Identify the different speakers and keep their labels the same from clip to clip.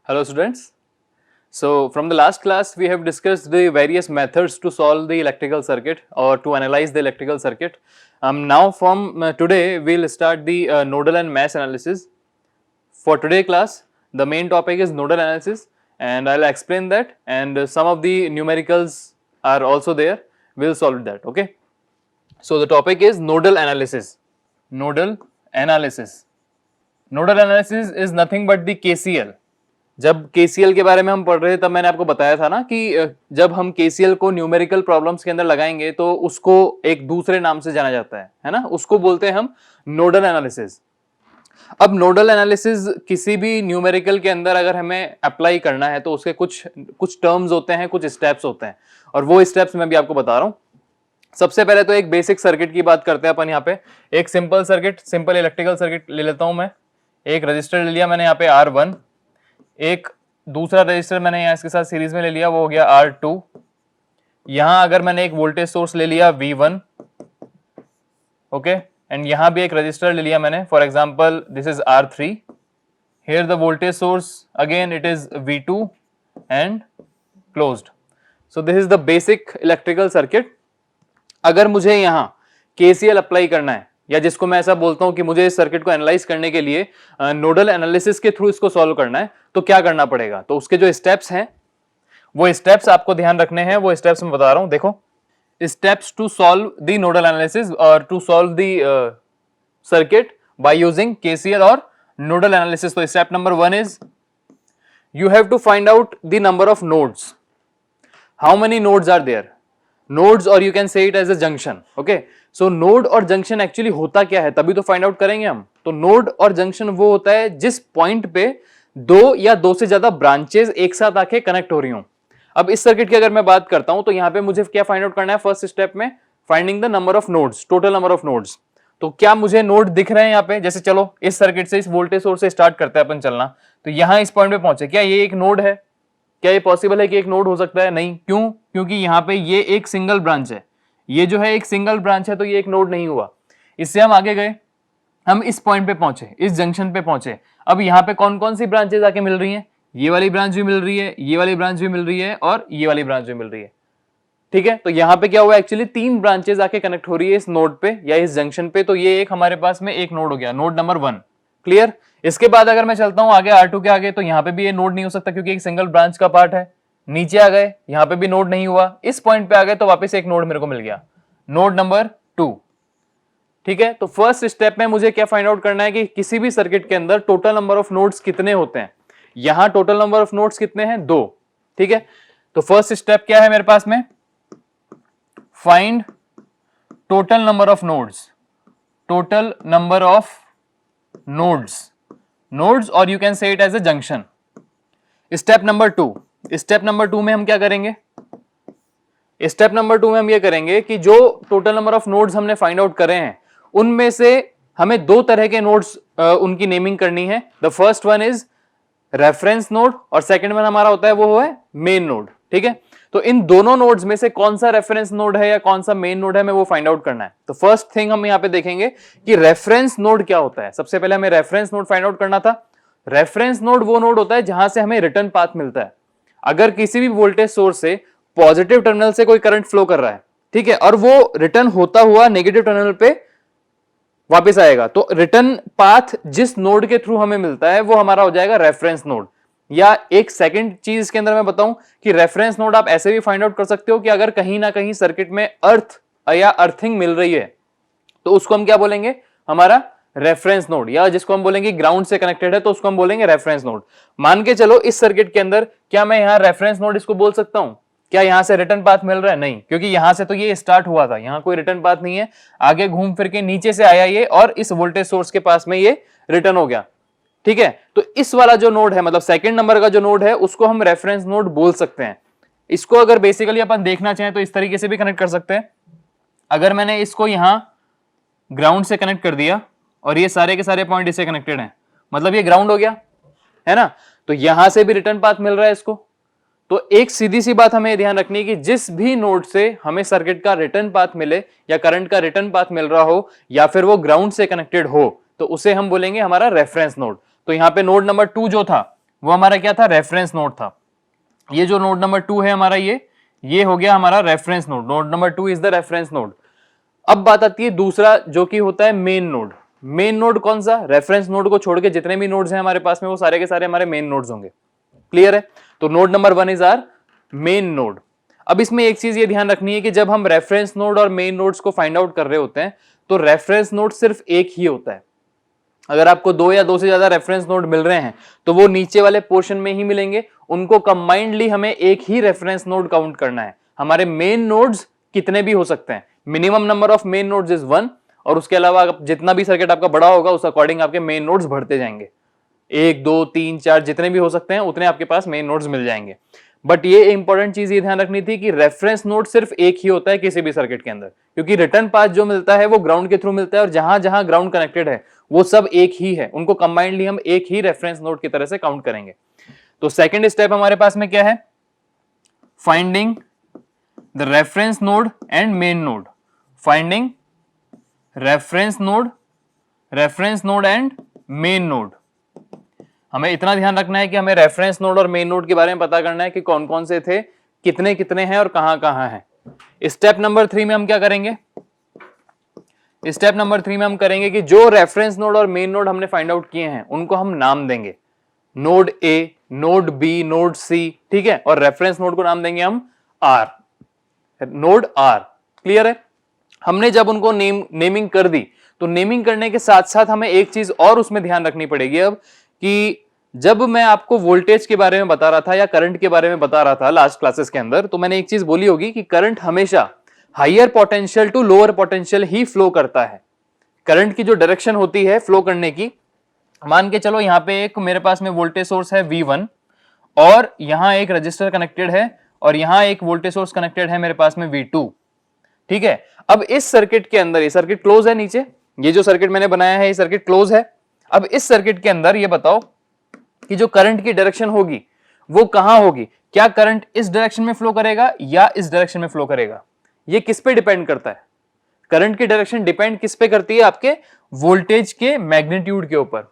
Speaker 1: Hello students. So from the last class we have discussed the various methods to solve the electrical circuit or to analyze the electrical circuit. Now from today we will start the nodal and mesh analysis. For today class the main topic is nodal analysis and I will explain that, and some of the numericals are also there. We will solve that. Okay. So the topic is nodal analysis. Nodal analysis. Nodal analysis is nothing but the KCL. जब KCL के बारे में हम पढ़ रहे थे तब मैंने आपको बताया था ना कि जब हम KCL को न्यूमेरिकल प्रॉब्लम्स के अंदर लगाएंगे तो उसको एक दूसरे नाम से जाना जाता है ना, उसको बोलते हैं हम नोडल एनालिसिस। अब नोडल एनालिसिस किसी भी न्यूमेरिकल के अंदर अगर हमें अप्लाई करना है तो उसके कुछ टर्म्स होते हैं, कुछ स्टेप्स होते हैं, और वो स्टेप्स मैं भी आपको बता रहा हूं। सबसे पहले तो एक बेसिक सर्किट की बात करते हैं अपन। यहाँ पे एक simple circuit, simple electrical circuit ले लेता हूं मैं। एक रजिस्टर ले लिया मैंने यहाँ पे R1, एक दूसरा रजिस्टर मैंने यहाँ इसके साथ सीरीज में ले लिया, वो हो गया R2। यहां अगर मैंने एक वोल्टेज सोर्स ले लिया V1, ओके, एंड यहां भी एक रजिस्टर ले लिया मैंने, for example this is R3। Here the voltage source again it is V2 and closed. So this is the basic electrical circuit. अगर मुझे यहां KCL अप्लाई करना है, या जिसको मैं ऐसा बोलता हूं कि मुझे इस सर्किट को एनालाइज करने के लिए नोडल एनालिसिस के थ्रू इसको सॉल्व करना है, तो क्या करना पड़ेगा? तो उसके जो स्टेप्स हैं वो स्टेप्स आपको ध्यान रखने हैं, वो स्टेप्स मैं बता रहा हूं। देखो, steps to solve the nodal analysis और to solve the circuit by using KCL और नोडल एनालिसिस। तो step number 1 is you have to find out the number of nodes. How many nodes are there? Nodes, और you can say it as a junction. Okay, so node और junction actually होता क्या है, तभी तो find out करेंगे हम। तो नोड और जंक्शन वो होता है जिस पॉइंट पे दो या दो से ज्यादा ब्रांचेस एक साथ आके कनेक्ट हो रही हूं। अब इस सर्किट की अगर मैं बात करता हूं तो यहां पे मुझे क्या फाइंड आउट करना है? फर्स्ट स्टेप में finding the number of nodes, total number of nodes. तो क्या मुझे नोड दिख रहे हैं यहाँ पे? जैसे चलो इस सर्किट से, इस वोल्टेज सोर्स से स्टार्ट करते हैं अपन चलना। तो यहां इस पॉइंट पे पहुंचे, क्या ये एक नोड है? क्या ये पॉसिबल है कि एक नोड हो सकता है? नहीं। क्यों? क्योंकि यहाँ पे ये एक सिंगल ब्रांच है, ये जो है एक सिंगल ब्रांच है, तो ये एक नोड नहीं हुआ। इससे हम आगे गए, हम इस पॉइंट पे पहुंचे, इस जंक्शन पे पहुंचे। अब यहाँ पे कौन कौन सी ब्रांचेस आके मिल रही हैं? ये वाली ब्रांच भी मिल रही है, ये वाली ब्रांच भी मिल रही है, और ये वाली ब्रांच भी मिल रही है। ठीक है, तो यहाँ पे क्या हुआ? एक्चुअली 3 ब्रांचेस आके कनेक्ट हो रही है इस नोड पे या इस जंक्शन पे। तो ये एक हमारे पास में एक नोड हो गया, नोड नंबर 1। क्लियर? इसके बाद अगर मैं चलता हूं आगे R2 के आगे, तो यहाँ पे भी ये नोड नहीं हो सकता क्योंकि एक सिंगल ब्रांच का पार्ट है। नीचे आ गए, यहाँ पे भी नोड नहीं हुआ। इस पॉइंट पे आ गए तो वापस एक नोड मेरे को मिल गया, नोड नंबर 2। ठीक है, तो फर्स्ट स्टेप में मुझे क्या फाइंड आउट करना है कि किसी भी सर्किट के अंदर टोटल नंबर ऑफ नोड्स कितने होते हैं। यहां टोटल नंबर ऑफ नोड्स कितने हैं? 2। ठीक है, तो फर्स्ट स्टेप क्या है मेरे पास में? Find total number of nodes, total number of nodes, और you can say it as a junction. Step number 2, step number 2 में हम क्या करेंगे? स्टेप नंबर 2 में हम ये करेंगे कि जो टोटल नंबर ऑफ नोड्स हमने फाइंड आउट करे हैं उनमें से हमें 2 तरह के नोड्स उनकी नेमिंग करनी है। The first one is reference node और सेकंड वन हमारा होता है वो है मेन नोड। ठीक है, तो इन दोनों नोड्स में से कौन सा रेफरेंस नोड है या कौन सा मेन नोड है, हमें वो फाइंड आउट करना है। तो फर्स्ट थिंग हम यहाँ पे देखेंगे कि रेफरेंस नोड क्या होता है। सबसे पहले हमें रेफरेंस नोड फाइंड आउट करना था। रेफरेंस नोड वो नोड होता है जहां से हमें रिटर्न पाथ मिलता है। अगर किसी भी वोल्टेज सोर्स से पॉजिटिव टर्मिनल से कोई करंट फ्लो कर रहा है, ठीक है, और वो रिटर्न होता हुआ नेगेटिव टर्मिनल पे वापस आएगा, तो रिटर्न पाथ जिस नोड के थ्रू हमें मिलता है वो हमारा हो जाएगा रेफरेंस नोड। या एक सेकंड चीज इसके अंदर मैं बताऊं कि रेफरेंस नोड आप ऐसे भी फाइंड आउट कर सकते हो कि अगर कहीं ना कहीं सर्किट में अर्थ या अर्थिंग मिल रही है तो उसको हम क्या बोलेंगे? हमारा रेफरेंस नोड। या जिसको हम बोलेंगे ग्राउंड से कनेक्टेड है तो उसको हम बोलेंगे रेफरेंस नोड। मान के चलो इस सर्किट के अंदर क्या मैं यहां रेफरेंस नोड इसको बोल सकता हूं? क्या यहां से रिटर्न पाथ मिल रहा है? नहीं, क्योंकि यहां से तो ये स्टार्ट हुआ था, यहां कोई रिटर्न पाथ नहीं है। आगे घूम फिर के नीचे से आया ये और इस वोल्टेज सोर्स के पास में ये रिटर्न हो गया। ठीक है, तो इस वाला जो नोड है, मतलब सेकंड नंबर का जो नोड है, उसको हम रेफरेंस नोड बोल सकते हैं। इसको अगर बेसिकली अपन देखना चाहें तो इस तरीके से भी कनेक्ट कर सकते हैं। अगर मैंने इसको यहां ग्राउंड से कनेक्ट कर दिया और ये सारे के सारे पॉइंट इससे कनेक्टेड हैं, मतलब ये ग्राउंड हो गया, है ना, तो यहां से भी रिटर्न पाथ मिल रहा है इसको। तो एक सीधी सी बात हमें ध्यान रखनी है कि जिस भी नोड से हमें सर्किट का रिटर्न पाथ मिले या करंट का रिटर्न पाथ मिल रहा हो या फिर वो ग्राउंड से कनेक्टेड हो, तो उसे हम बोलेंगे हमारा रेफरेंस नोड। तो यहां पे नोड नंबर 2 जो था वो हमारा क्या था, रेफरेंस नोड था। ये जो नोड नंबर 2 है हमारा, ये हो गया हमारा reference node. Node number 2 is the reference node. अब बात आती है दूसरा जो कि होता है मेन नोड। मेन नोड कौन सा, रेफरेंस नोड को छोड़ के जितने भी नोड्स हैं हमारे पास में वो सारे के सारे हमारे मेन नोड्स होंगे। क्लियर है? तो node number 1 is our main node. अब इसमें एक चीज ये ध्यान रखनी है कि जब हम रेफरेंस नोड और मेन नोड्स को फाइंड आउट कर रहे होते हैं तो रेफरेंस नोड सिर्फ एक ही होता है। अगर आपको 2 या 2 से ज्यादा रेफरेंस नोड मिल रहे हैं तो वो नीचे वाले पोर्शन में ही मिलेंगे, उनको कंबाइंडली हमें एक ही रेफरेंस नोड काउंट करना है। हमारे मेन नोड्स कितने भी हो सकते हैं, minimum number of main nodes is 1, और उसके अलावा जितना भी सर्किट आपका बड़ा होगा उस अकॉर्डिंग आपके मेन नोड्स बढ़ते जाएंगे। 1 2 3 4 जितने भी हो सकते हैं उतने आपके पास मेन नोड्स मिल जाएंगे। बट ये इंपॉर्टेंट चीज ये ध्यान रखनी थी कि रेफरेंस नोड सिर्फ एक ही होता है किसी भी सर्किट के अंदर, क्योंकि रिटर्न पाथ जो मिलता है वो ग्राउंड के थ्रू मिलता है, और जहां जहां ग्राउंड कनेक्टेड है वो सब एक ही है, उनको कंबाइंडली हम एक ही रेफरेंस नोड की तरह से काउंट करेंगे। तो सेकंड स्टेप हमारे पास में क्या है, finding the reference node and main node. Finding reference node and main node. हमें इतना ध्यान रखना है कि हमें रेफरेंस नोड और मेन नोड के बारे में पता करना है कि कौन कौन से थे, कितने कितने हैं और कहां कहां हैं। स्टेप नंबर 3 में हम क्या करेंगे, स्टेप नंबर 3 में हम करेंगे कि जो रेफरेंस नोड और मेन नोड हमने फाइंड आउट किए हैं उनको हम नाम देंगे, node A, node B, node C, ठीक है, और रेफरेंस नोड को नाम देंगे हम आर, नोड आर। क्लियर है? हमने जब उनको नेमिंग कर दी तो नेमिंग करने के साथ साथ हमें एक चीज और उसमें ध्यान रखनी पड़ेगी अब, कि जब मैं आपको वोल्टेज के बारे में बता रहा था या करंट के बारे में बता रहा था लास्ट क्लासेस के अंदर, तो मैंने एक चीज बोली होगी कि करंट हमेशा higher potential to lower potential ही फ्लो करता है। करंट की जो डायरेक्शन होती है फ्लो करने की, मान के चलो यहां पे एक मेरे पास में वोल्टेज सोर्स है V1 और यहां एक रजिस्टर कनेक्टेड है और यहां एक वोल्टेज सोर्स कनेक्टेड है मेरे पास में V2, ठीक है। अब इस सर्किट के अंदर, ये सर्किट क्लोज है, नीचे ये जो सर्किट मैंने बनाया है ये सर्किट क्लोज है। अब इस सर्किट के अंदर ये बताओ कि जो करंट की डायरेक्शन होगी वो कहां होगी, क्या करंट इस डायरेक्शन में फ्लो करेगा या इस डायरेक्शन में फ्लो करेगा, ये किस पे डिपेंड करता है। करंट की डायरेक्शन डिपेंड किस पे करती है, आपके वोल्टेज के मैग्नीट्यूड के ऊपर।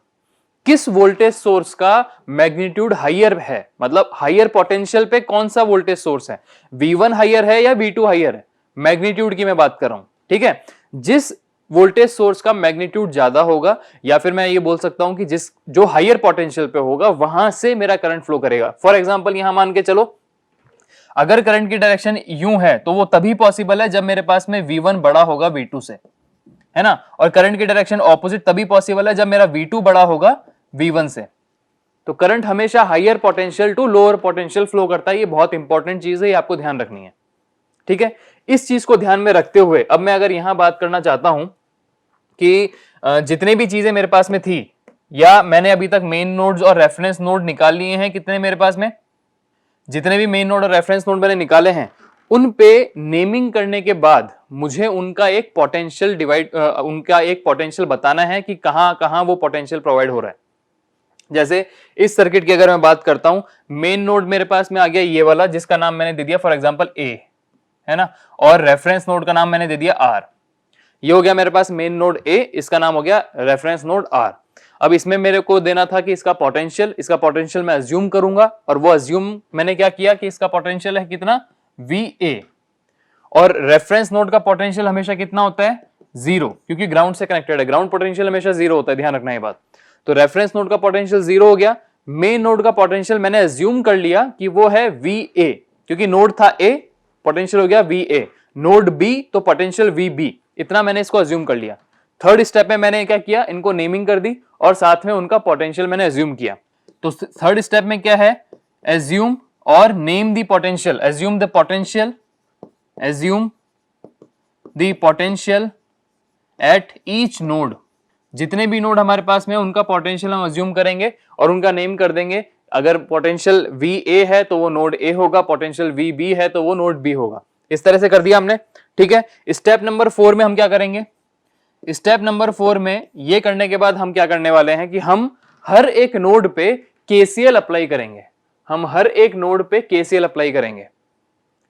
Speaker 1: किस वोल्टेज सोर्स का मैग्नीट्यूड हायर है, मतलब हायर पोटेंशियल पे कौन सा वोल्टेज सोर्स है, V1 हायर है या V2 हायर है, मैग्नीट्यूड की मैं बात कर रहा हूं, ठीक है। जिस वोल्टेज सोर्स का मैग्नीट्यूड ज्यादा होगा, या फिर मैं ये बोल सकता हूं कि जो हायर पोटेंशियल पे होगा वहां से मेरा करंट फ्लो करेगा। फॉर एग्जांपल यहां मान के चलो, अगर करंट की डायरेक्शन यूं है तो वो तभी पॉसिबल है जब मेरे पास में V1 बड़ा होगा V2 से, है ना, और करंट की डायरेक्शन ऑपोजिट तभी पॉसिबल है जब मेरा V2 बड़ा होगा V1 से। तो करंट हमेशा higher potential to lower potential flow करता है, ये बहुत इंपॉर्टेंट चीज है, ये आपको ध्यान रखनी है, ठीक है। इस चीज को ध्यान में रखते हुए अब मैं अगर यहां बात करना चाहता हूं कि जितने भी चीजें मेरे पास में थी, या मैंने अभी तक मेन नोड्स और रेफरेंस नोड निकाल लिए हैं, कितने मेरे पास में, जितने भी मेन नोड और रेफरेंस नोड मैंने निकाले हैं उन पे नेमिंग करने के बाद मुझे उनका एक पोटेंशियल बताना है कि कहां कहां वो पोटेंशियल प्रोवाइड हो रहा है। जैसे इस सर्किट की अगर मैं बात करता हूं, मेन नोड मेरे पास में आ गया ये वाला जिसका नाम मैंने दे दिया फॉर एग्जांपल A, है ना, और रेफरेंस नोड का नाम मैंने दे दिया R। ये हो गया मेरे पास मेन नोड A, इसका नाम हो गया रेफरेंस नोड R। अब इसमें मेरे को देना था कि इसका पोटेंशियल मैं अज्यूम करूंगा, और वो अज्यूम मैंने क्या किया कि इसका पोटेंशियल है कितना, VA, और रेफरेंस नोड का पोटेंशियल हमेशा कितना होता है, 0, क्योंकि ग्राउंड से कनेक्टेड है, ग्राउंड पोटेंशियल हमेशा 0 होता है, ध्यान रखना ये बात। तो रेफरेंस नोड का पोटेंशियल 0 हो गया, मेन नोड का पोटेंशियल मैंने अज्यूम कर लिया कि वो है VA, क्योंकि नोड था A, पोटेंशियल हो गया VA, नोड B तो पोटेंशियल VB, इतना मैंने इसको अज्यूम कर लिया। थर्ड स्टेप में मैंने क्या किया, इनको नेमिंग कर दी और साथ में उनका पोटेंशियल मैंने अज्यूम किया। तो थर्ड स्टेप में क्या है, अज्यूम और name the potential, assume the potential at each node. जितने भी नोड हमारे पास में उनका पोटेंशियल हम अज्यूम करेंगे और उनका नेम कर देंगे। अगर पोटेंशियल VA है तो वो नोड A होगा, पोटेंशियल VB है तो वो नोड B होगा। इस तरह से कर दिया हमने, ठीक है। स्टेप नंबर 4 में हम क्या करेंगे, स्टेप नंबर 4 में ये करने के बाद हम क्या करने वाले हैं कि हम हर एक नोड पे KCL अप्लाई करेंगे, हम हर एक नोड पे KCL अप्लाई करेंगे,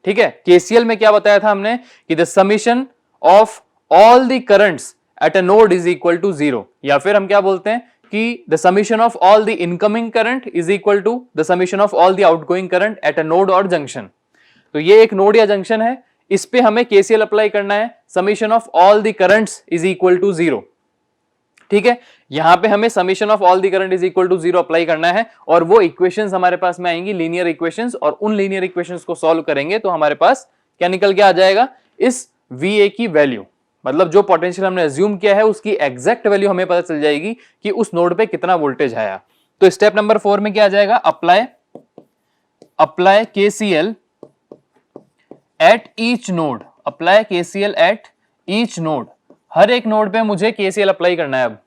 Speaker 1: ठीक है। KCL में क्या बताया था हमने कि the summation of all the currents at a node is equal to 0, या फिर हम क्या बोलते हैं कि the summation of all the incoming current is equal to the summation of all the outgoing current at a node और junction. तो ये एक नोड या जंक्शन है, इस पे हमें केसीएल अप्लाई करना है, summation of all the currents is equal to 0। ठीक है, यहां पे हमें summation of all the current is equal to 0 apply करना है और वो इक्वेशंस हमारे पास में आएंगी लीनियर इक्वेशंस, और उन लीनियर इक्वेशंस को सॉल्व करेंगे तो हमारे पास क्या निकल के आ जाएगा, इस VA की वैल्यू, मतलब जो पोटेंशियल हमने अज्यूम किया है उसकी एग्जैक्ट वैल्यू हमें पता चल जाएगी कि उस नोड पे कितना वोल्टेज आया। तो स्टेप नंबर 4 में क्या आ जाएगा, apply KCL at each node, apply KCL at each node. हर एक नोड पे मुझे KCL अप्लाई करना है। अब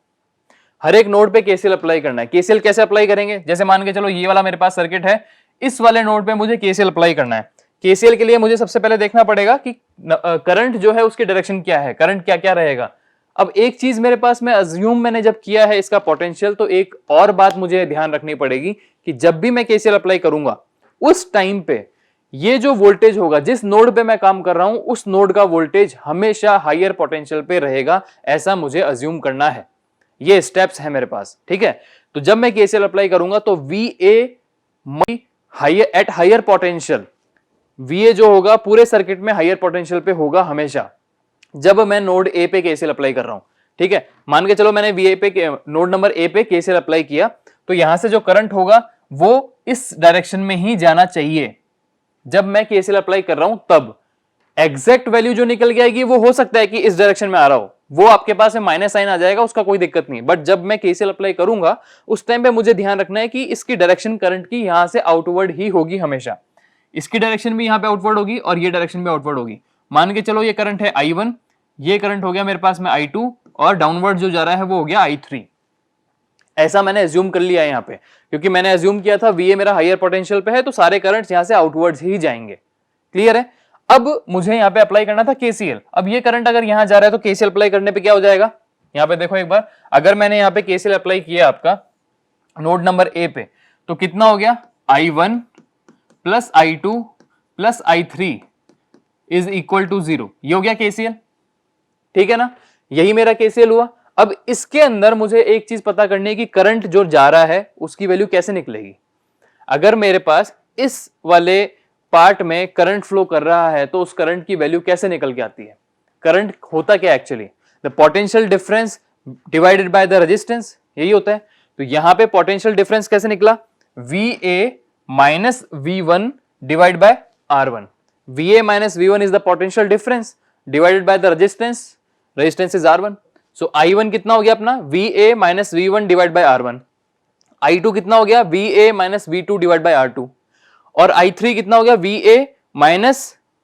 Speaker 1: हर एक नोड पे KCL अप्लाई करना है। KCL कैसे अप्लाई करेंगे, जैसे मान के चलो ये वाला मेरे पास सर्किट है, इस वाले नोड पे मुझे KCL अप्लाई करना है। KCL के लिए मुझे सबसे पहले देखना पड़ेगा कि करंट जो है उसकी डायरेक्शन क्या है, करंट क्या क्या रहेगा। अब एक चीज मेरे पास में अज्यूम मैंने जब किया है इसका पोटेंशियल, तो एक और बात मुझे ध्यान रखनी पड़ेगी कि जब भी मैं KCL अप्लाई करूंगा उस टाइम पे ये जो वोल्टेज होगा, जिस नोड पे मैं काम कर रहा हूं उस नोड का वोल्टेज हमेशा हायर पोटेंशियल पे रहेगा, ऐसा मुझे अज्यूम करना है। ये स्टेप्स है मेरे पास। ठीक है, तो जब मैं KCL अप्लाई करूंगा तो VA at higher potential, VA जो होगा पूरे सर्किट में हायर पोटेंशियल पे होगा हमेशा जब मैं नोड A पे KCL अप्लाई कर रहा हूं। ठीक है, मान के चलो मैंने VA पे नोड नंबर A पे KCL अप्लाई किया, तो यहां से जो करंट होगा वो इस डायरेक्शन में ही जाना चाहिए। जब मैं KCL अप्लाई कर रहा हूं तब एग्जैक्ट वैल्यू जो निकल के आएगी वो हो सकता है कि इस डायरेक्शन में आ रहा हो, वो आपके पास में माइनस साइन आ जाएगा, उसका कोई दिक्कत नहीं। बट जब मैं KCL अप्लाई करूंगा उस टाइम पे मुझे ध्यान रखना है कि इसकी डायरेक्शन करंट की यहां से आउटवर्ड ही होगी हमेशा। इसकी डायरेक्शन भी यहां पे आउटवर्ड होगी और ये डायरेक्शन भी आउटवर्ड होगी। मान के चलो ये करंट है I1, ये करंट हो गया मेरे पास में I2 और डाउनवर्ड जो जा रहा है वो हो गया I3। ऐसा मैंने अज्यूम कर लिया है यहाँ पे, क्योंकि मैंने अज्यूम किया था VA मेरा हायर पोटेंशियल पे है तो सारे करंट्स यहां से आउटवर्ड्स ही जाएंगे। क्लियर है। अब मुझे यहाँ पे अप्लाई करना था KCL। अब ये करंट अगर यहां जा रहा है तो KCL अप्लाई करने पे क्या हो जाएगा, यहाँ पे देखो एक बार, अगर मैंने यहाँ पे KCL अप्लाई किया आपका नोड नंबर A पे, तो कितना हो गया, I1 plus I2 plus I3 is equal to 0। ये हो गया KCL। ठीक है ना, यही मेरा KCL हुआ। अब इसके अंदर मुझे एक चीज पता करनी है कि करंट जो जा रहा है उसकी वैल्यू कैसे निकलेगी। अगर मेरे पास इस वाले पार्ट में करंट फ्लो कर रहा है तो उस करंट की वैल्यू कैसे निकल के आती है। करंट होता क्या actually, the potential difference divided by the resistance, यही होता है। तो यहां पे पोटेंशियल डिफरेंस कैसे निकला, VA minus V1 divide by R1। VA minus V1 is the potential difference divided by the resistance, resistance is R1। So I1 कितना हो गया अपना, VA minus V1 divide by R1। I2 कितना हो गया, VA minus V2 divide by R2। और I3 कितना हो गया, VA माइनस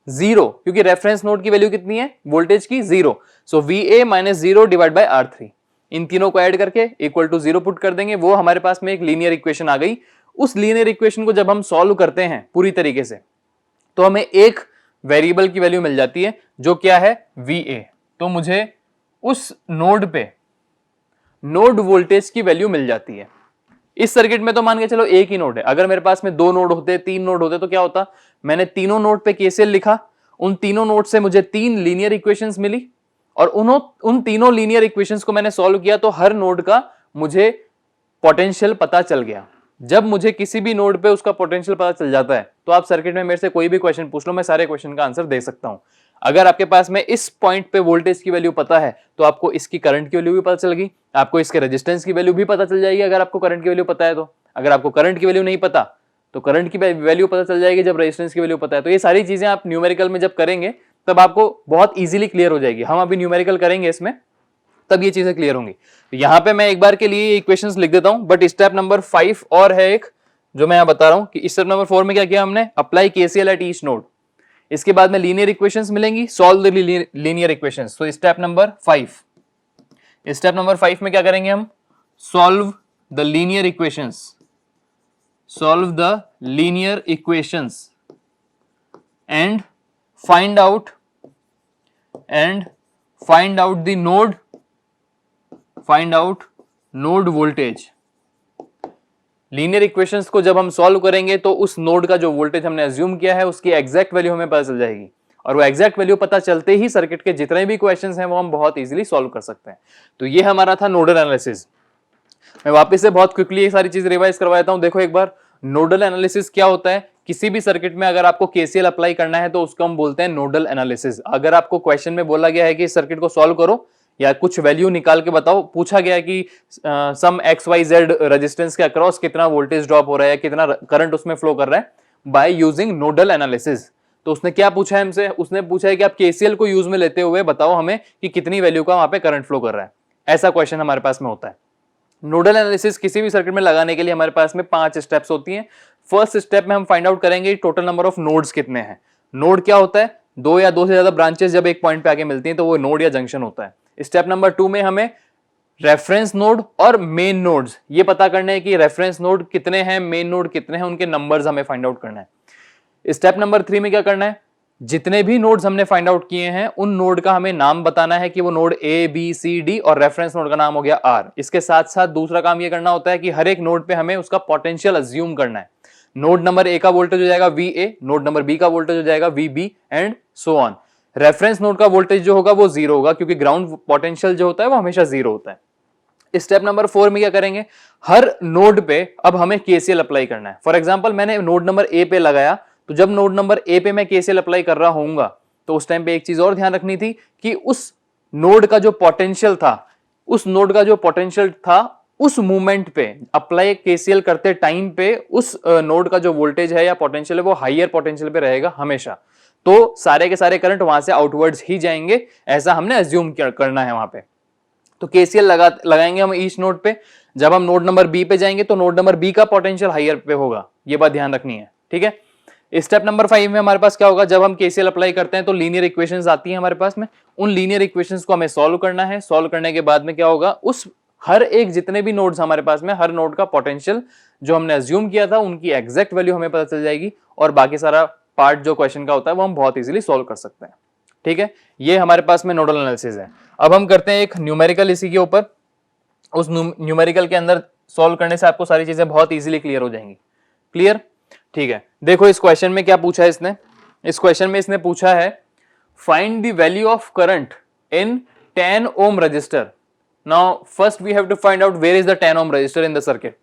Speaker 1: 0, क्योंकि रेफरेंस नोड की वैल्यू कितनी है वोल्टेज की, 0। सो VA minus 0 divide by R3। इन तीनों को ऐड करके इक्वल टू 0 पुट कर देंगे, वो हमारे पास में एक लीनियर इक्वेशन आ गई। उस लीनियर इक्वेशन को जब हम सॉल्व करते हैं पूरी तरीके से तो हमें एक वेरिएबल की वैल्यू मिल जाती है जो क्या है, VA। तो मुझे उस नोड पे नोड वोल्टेज की वैल्यू मिल जाती है। इस सर्किट में तो मान के चलो एक ही नोड है, अगर मेरे पास में 2 नोड होते, 3 नोड होते तो क्या होता, मैंने तीनों नोड पे KCL लिखा, उन तीनों नोड से मुझे 3 लीनियर इक्वेशंस मिली और उन तीनों लीनियर इक्वेशंस को मैंने सॉल्व किया तो हर नोड का मुझे पोटेंशियल पता चल गया। जब मुझे किसी भी नोड पे उसका पोटेंशियल पता चल जाता है तो आप सर्किट में मेरे से कोई भी क्वेश्चन पूछ लो, मैं सारे क्वेश्चन का आंसर दे सकता हूं। अगर आपके पास में इस पॉइंट पे वोल्टेज की वैल्यू पता है तो आपको इसकी करंट की वैल्यू भी पता चल गई, आपको इसके रेजिस्टेंस की वैल्यू भी पता चल जाएगी अगर आपको करंट की वैल्यू पता है तो। अगर आपको करंट की वैल्यू नहीं पता तो करंट की वैल्यू पता चल जाएगी जब रेजिस्टेंस की वैल्यू पता है। तो ये सारी चीजें आप न्यूमेरिकल में जब करेंगे तब आपको बहुत ईजिली क्लियर हो जाएगी। हम अभी न्यूमेरिकल करेंगे इसमें, तब ये चीजें क्लियर होंगी। तो यहाँ पे मैं एक बार के लिए इक्वेशंस लिख देता हूं, बट स्टेप नंबर 5 और है एक जो मैं यहाँ बता रहा हूं कि स्टेप नंबर 4 में क्या किया हमने, apply KCL at each node. इसके बाद में लीनियर इक्वेशंस मिलेंगी, सॉल्व द लीनियर इक्वेशंस। तो स्टेप नंबर 5, स्टेप नंबर 5 में क्या करेंगे हम, solve the linear equations, solve the linear equations and find out the node, find out node voltage. Linear equations को जब हम सॉल्व करेंगे तो उस नोड का जो वोल्टेज हमने अज्यूम किया है उसकी एग्जैक्ट वैल्यू हमें पता चल जाएगी, और वो एग्जैक्ट वैल्यू पता चलते ही सर्किट के जितने भी क्वेश्चंस हैं वो हम बहुत इजीली सॉल्व कर सकते हैं। तो ये हमारा था नोडल एनालिसिस। मैं वापस से बहुत क्विकली ये सारी चीज रिवाइज करवा देता हूं। देखो एक बार, नोडल एनालिसिस क्या होता है? किसी भी सर्किट में अगर आपको केसीएल अप्लाई करना है तो उसको हम बोलते हैं नोडल एनालिसिस। अगर आपको क्वेश्चन में बोला गया है कि इस सर्किट को सॉल्व करो या कुछ वैल्यू निकाल के बताओ, पूछा गया है कि सम एक्स वाई जेड रेजिस्टेंस के अक्रॉस कितना वोल्टेज ड्रॉप हो रहा है, कितना करंट उसमें फ्लो कर रहा है बाय यूजिंग नोडल एनालिसिस, तो उसने क्या पूछा है हमसे? उसने पूछा है कि आप केसीएल को यूज में लेते हुए बताओ हमें कि कितनी वैल्यू का वहां पे करंट फ्लो कर रहा है। ऐसा क्वेश्चन हमारे पास में होता है। नोडल एनालिसिस किसी भी सर्किट में लगाने के लिए हमारे पास में 5 स्टेप्स होती हैं। फर्स्ट स्टेप में हम फाइंड आउट करेंगे टोटल नंबर ऑफ नोड्स कितने हैं। नोड क्या होता है? दो या दो से ज्यादा ब्रांचेस जब एक पॉइंट पे आके मिलती हैं तो वो नोड या जंक्शन होता है। स्टेप नंबर 2 में हमें रेफरेंस नोड और मेन नोड्स ये पता करना है कि रेफरेंस नोड कितने हैं, मेन नोड कितने हैं, उनके नंबर्स हमें फाइंड आउट करना है। स्टेप नंबर 3 में क्या करना है? जितने भी नोड्स हमने फाइंड आउट किए हैं उन नोड का हमें नाम बताना है कि वो node A B C D, और रेफरेंस नोड का नाम हो गया आर। इसके साथ साथ दूसरा काम ये करना होता है कि हर एक नोड पे हमें उसका पोटेंशियल अज्यूम करना है। नोड नंबर ए का वोल्टेज हो जाएगा V A, node number B का वोल्टेज हो जाएगा V B and so on. Reference node का वोल्टेज जो होगा वो 0 होगा क्योंकि ग्राउंड पोटेंशियल जो होता है वो हमेशा 0 होता है। स्टेप नंबर 4 में क्या करेंगे? हर नोड पे अब हमें केसीएल अप्लाई करना है। फॉर एग्जांपल मैंने नोड नंबर ए पे लगाया, तो जब नोड नंबर ए पे मैं केसीएल अप्लाई कर रहा होऊंगा तो उस टाइम पे एक चीज और ध्यान रखनी थी कि उस नोड का जो पोटेंशियल था, उस नोड का जो पोटेंशियल था उस मूवमेंट पे अप्लाई केसीएल करते टाइम पे उस नोड का जो वोल्टेज है या पोटेंशियल है वो हाईयर पोटेंशियल पे रहेगा हमेशा। तो सारे के सारे करंट वहां से आउटवर्ड्स ही जाएंगे, ऐसा हमने अज्यूम करना है वहां पे। तो केसीएल लगाएंगे हम ईच नोड पे। जब हम नोड नंबर बी पे जाएंगे तो नोड नंबर बी का पोटेंशियल हाईयर पे होगा, ये बात ध्यान रखनी है, ठीक है। स्टेप नंबर 5 में हमारे पास क्या होगा? जब हम केसीएल अप्लाई करते हैं तो लीनियर इक्वेशंस आती हैं हमारे पास में, उन लीनियर इक्वेशंस को हमें सॉल्व करना है। सॉल्व करने के बाद में क्या होगा? उस हर एक जितने भी नोड्स हमारे पास में, हर नोड का पोटेंशियल जो हमने अज्यूम किया था उनकी एग्जैक्ट वैल्यू हमें पता चल जाएगी, और बाकी सारा पार्ट जो क्वेश्चन का होता है वो हम बहुत इजीली सॉल्व कर सकते हैं, ठीक है। ये हमारे पास में नोडल एनालिसिस है। अब हम करते हैं एक न्यूमेरिकल इसी के ऊपर। उस न्यूमेरिकल के अंदर सॉल्व करने से आपको सारी चीजें बहुत इजीली क्लियर हो जाएंगी। क्लियर? ठीक है। देखो इस क्वेश्चन में क्या पूछा है इसने? इस क्वेश्चन में इसने पूछा है find the value of current in 10 ohm resistor. Now first we have to find out where is the 10 ohm resistor in the circuit.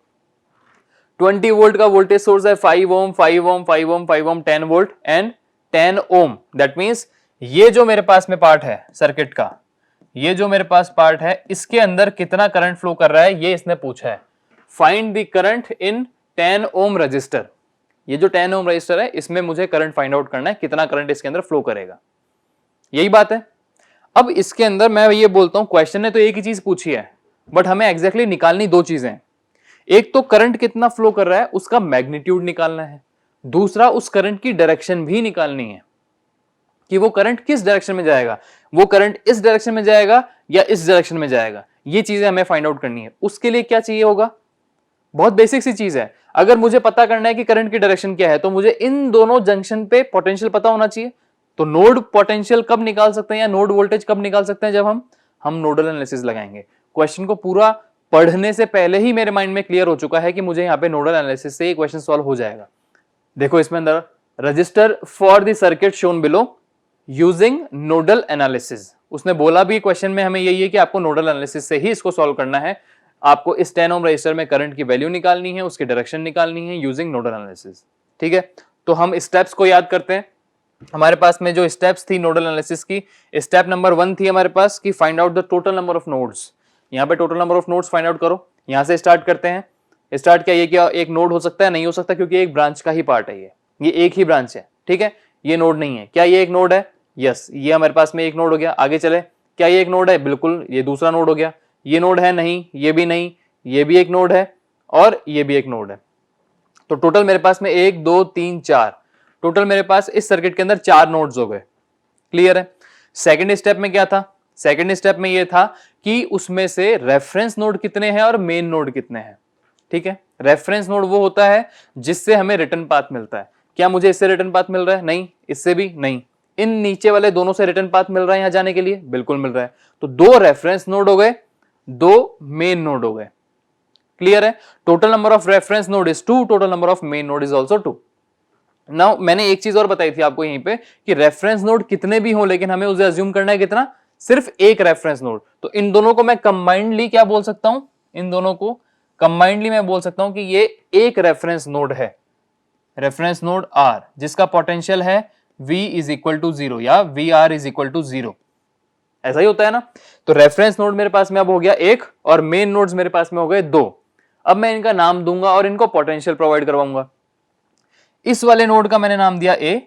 Speaker 1: 20 volt का वोल्टेज सोर्स है, 5 ohm 5 ohm 5 ohm 5 ohm 10 volt and 10 ohm. That means ये जो मेरे पास में part है circuit का, ये जो मेरे पास पार्ट है इसके अंदर कितना करंट फ्लो कर रहा है ये इसने पूछा है। Find the current in 10 ohm resistor. ये जो 10 ओम रजिस्टर है इसमें मुझे करंट फाइंड आउट करना है, कितना करंट इसके अंदर फ्लो करेगा, यही बात है। अब इसके अंदर मैं ये बोलता हूं क्वेश्चन ने तो एक ही चीज पूछी है, बट हमें एग्जैक्टली निकालनी दो चीजें हैं। एक तो करंट कितना फ्लो कर रहा है उसका मैग्नीट्यूड निकालना है, दूसरा उस करंट की डायरेक्शन भी निकालनी है कि वो करंट किस डायरेक्शन में जाएगा, वो करंट इस डायरेक्शन में जाएगा या इस डायरेक्शन में जाएगा, ये चीजें हमें फाइंड आउट करनी है। उसके लिए क्या चाहिए होगा? बहुत बेसिक सी चीज है। अगर मुझे पता करना है कि करंट की डायरेक्शन क्या है तो मुझे इन दोनों जंक्शन पे पोटेंशियल पता होना चाहिए। तो नोड पोटेंशियल कब निकाल सकते हैं या नोड वोल्टेज कब निकाल सकते हैं? जब हम नोडल एनालिसिस लगाएंगे। क्वेश्चन को पूरा पढ़ने से पहले ही मेरे माइंड में क्लियर हो चुका है कि मुझे यहाँ पे नोडल एनालिसिस से ये क्वेश्चन सॉल्व हो जाएगा। देखो इसमें अंदर register for the circuit shown below using nodal analysis, उसने बोला भी क्वेश्चन में हमें यही है कि आपको नोडल एनालिसिस से ही इसको सॉल्व करना है। आपको इस 10 ओम रजिस्टर में करंट की वैल्यू निकालनी है, उसकी डायरेक्शन निकालनी है यूजिंग नोडल एनालिसिस, ठीक है। तो हम स्टेप्स को याद करते हैं। हमारे पास में जो स्टेप्स थी नोडल एनालिसिस की, स्टेप नंबर 1 थी हमारे पास कि find out the total number of nodes. यहाँ पे total number of nodes find out करो। यहां से स्टार्ट करते हैं। स्टार्ट क्या, ये क्या एक नोड हो सकता है? नहीं हो सकता क्योंकि एक ब्रांच का ही पार्ट है, ये एक ही ब्रांच है, ठीक है। ये नोड नहीं है। क्या ये एक नोड है? यस, ये हमारे पास में एक नोड हो गया। आगे चले, क्या ये एक नोड है? बिल्कुल, ये दूसरा नोड हो गया। ये नोड है? नहीं, ये भी नहीं, ये भी एक नोड है और ये भी एक नोड है। तो टोटल मेरे पास में 1 2 3 4, टोटल मेरे पास इस सर्किट के अंदर 4 नोड्स हो गए। क्लियर है? सेकंड स्टेप में क्या था? सेकंड स्टेप में ये था कि उसमें से रेफरेंस नोड कितने हैं और मेन नोड कितने हैं, ठीक है। रेफरेंस नोड वो होता है जिससे हमें रिटर्न पाथ मिलता है। क्या मुझे इससे रिटर्न पाथ मिल रहा है? नहीं। इससे भी नहीं। इन नीचे वाले दोनों से रिटर्न पाथ मिल रहा है यहां जाने के लिए? बिल्कुल मिल रहा है। तो 2 रेफरेंस नोड हो गए, 2 मेन नोड हो गए। क्लियर है? Total number of reference node is 2, total number of main node is also 2। Now मैंने एक चीज और बताई थी आपको यहीं पे कि रेफरेंस नोड कितने भी हो लेकिन हमें उसे अज्यूम करना है कितना? सिर्फ एक रेफरेंस नोड। तो इन दोनों को मैं कंबाइंडली क्या बोल सकता हूं? इन दोनों को कंबाइंडली मैं बोल सकता हूं कि ये एक रेफरेंस नोड है, रेफरेंस नोड R, जिसका पोटेंशियल है V इज इक्वल टू 0 या VR इज इक्वल टू 0। ऐसा ही होता है ना। तो रेफरेंस नोड मेरे पास में अब हो गया एक और मेन नोड्स मेरे पास में हो गए दो। अब मैं इनका नाम दूंगा और इनको पोटेंशियल प्रोवाइड करवाऊंगा। इस वाले नोड का मैंने नाम दिया A,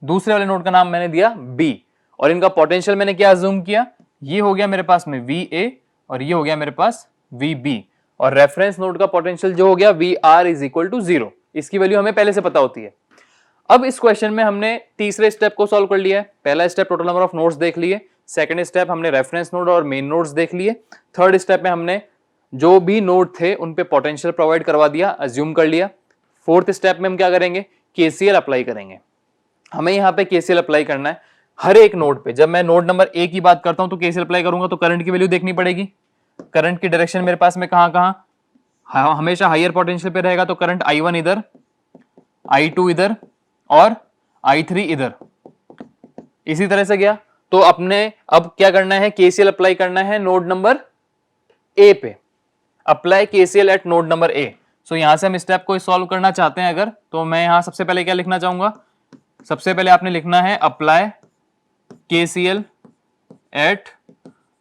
Speaker 1: दूसरे वाले नोड का नाम मैंने दिया B, और इनका पोटेंशियल मैंने क्या अज्यूम किया, ये हो गया मेरे पास में VA और ये हो गया मेरे पास VB, और रेफरेंस नोड का पोटेंशियल जो हो गया VR इज इक्वल टू 0। इसकी वैल्यू हमें पहले से पता होती है। अब इस क्वेश्चन में हमने तीसरे स्टेप को सॉल्व कर लिया है। पहला step total number of nodes देख लिए, सेकंड स्टेप हमने रेफरेंस नोड और मेन नोड्स देख लिए, थर्ड स्टेप में हमने जो भी नोड थे उन पे पोटेंशियल प्रोवाइड करवा दिया, अज्यूम कर लिया। फोर्थ स्टेप में हम क्या करेंगे, केसीएल अप्लाई करेंगे। हमें यहाँ पे केसीएल अप्लाई करना है हर एक नोड पे। जब मैं नोड नंबर ए की बात करता हूं तो केसीएल अप्लाई करूंगा तो करंट की वैल्यू देखनी पड़ेगी। करंट की डायरेक्शन मेरे पास में कहां हमेशा हायर पोटेंशियल पे रहेगा, तो करंट I1 इधर, I2 इधर और I3 इधर, इसी तरह से गया। तो अपने अब क्या करना है, केसीएल अप्लाई करना है नोड नंबर ए पे। Apply KCL at node number A. So यहां से हम स्टेप को सॉल्व करना चाहते हैं अगर, तो मैं यहां सबसे पहले क्या लिखना चाहूंगा, सबसे पहले आपने लिखना है apply KCL at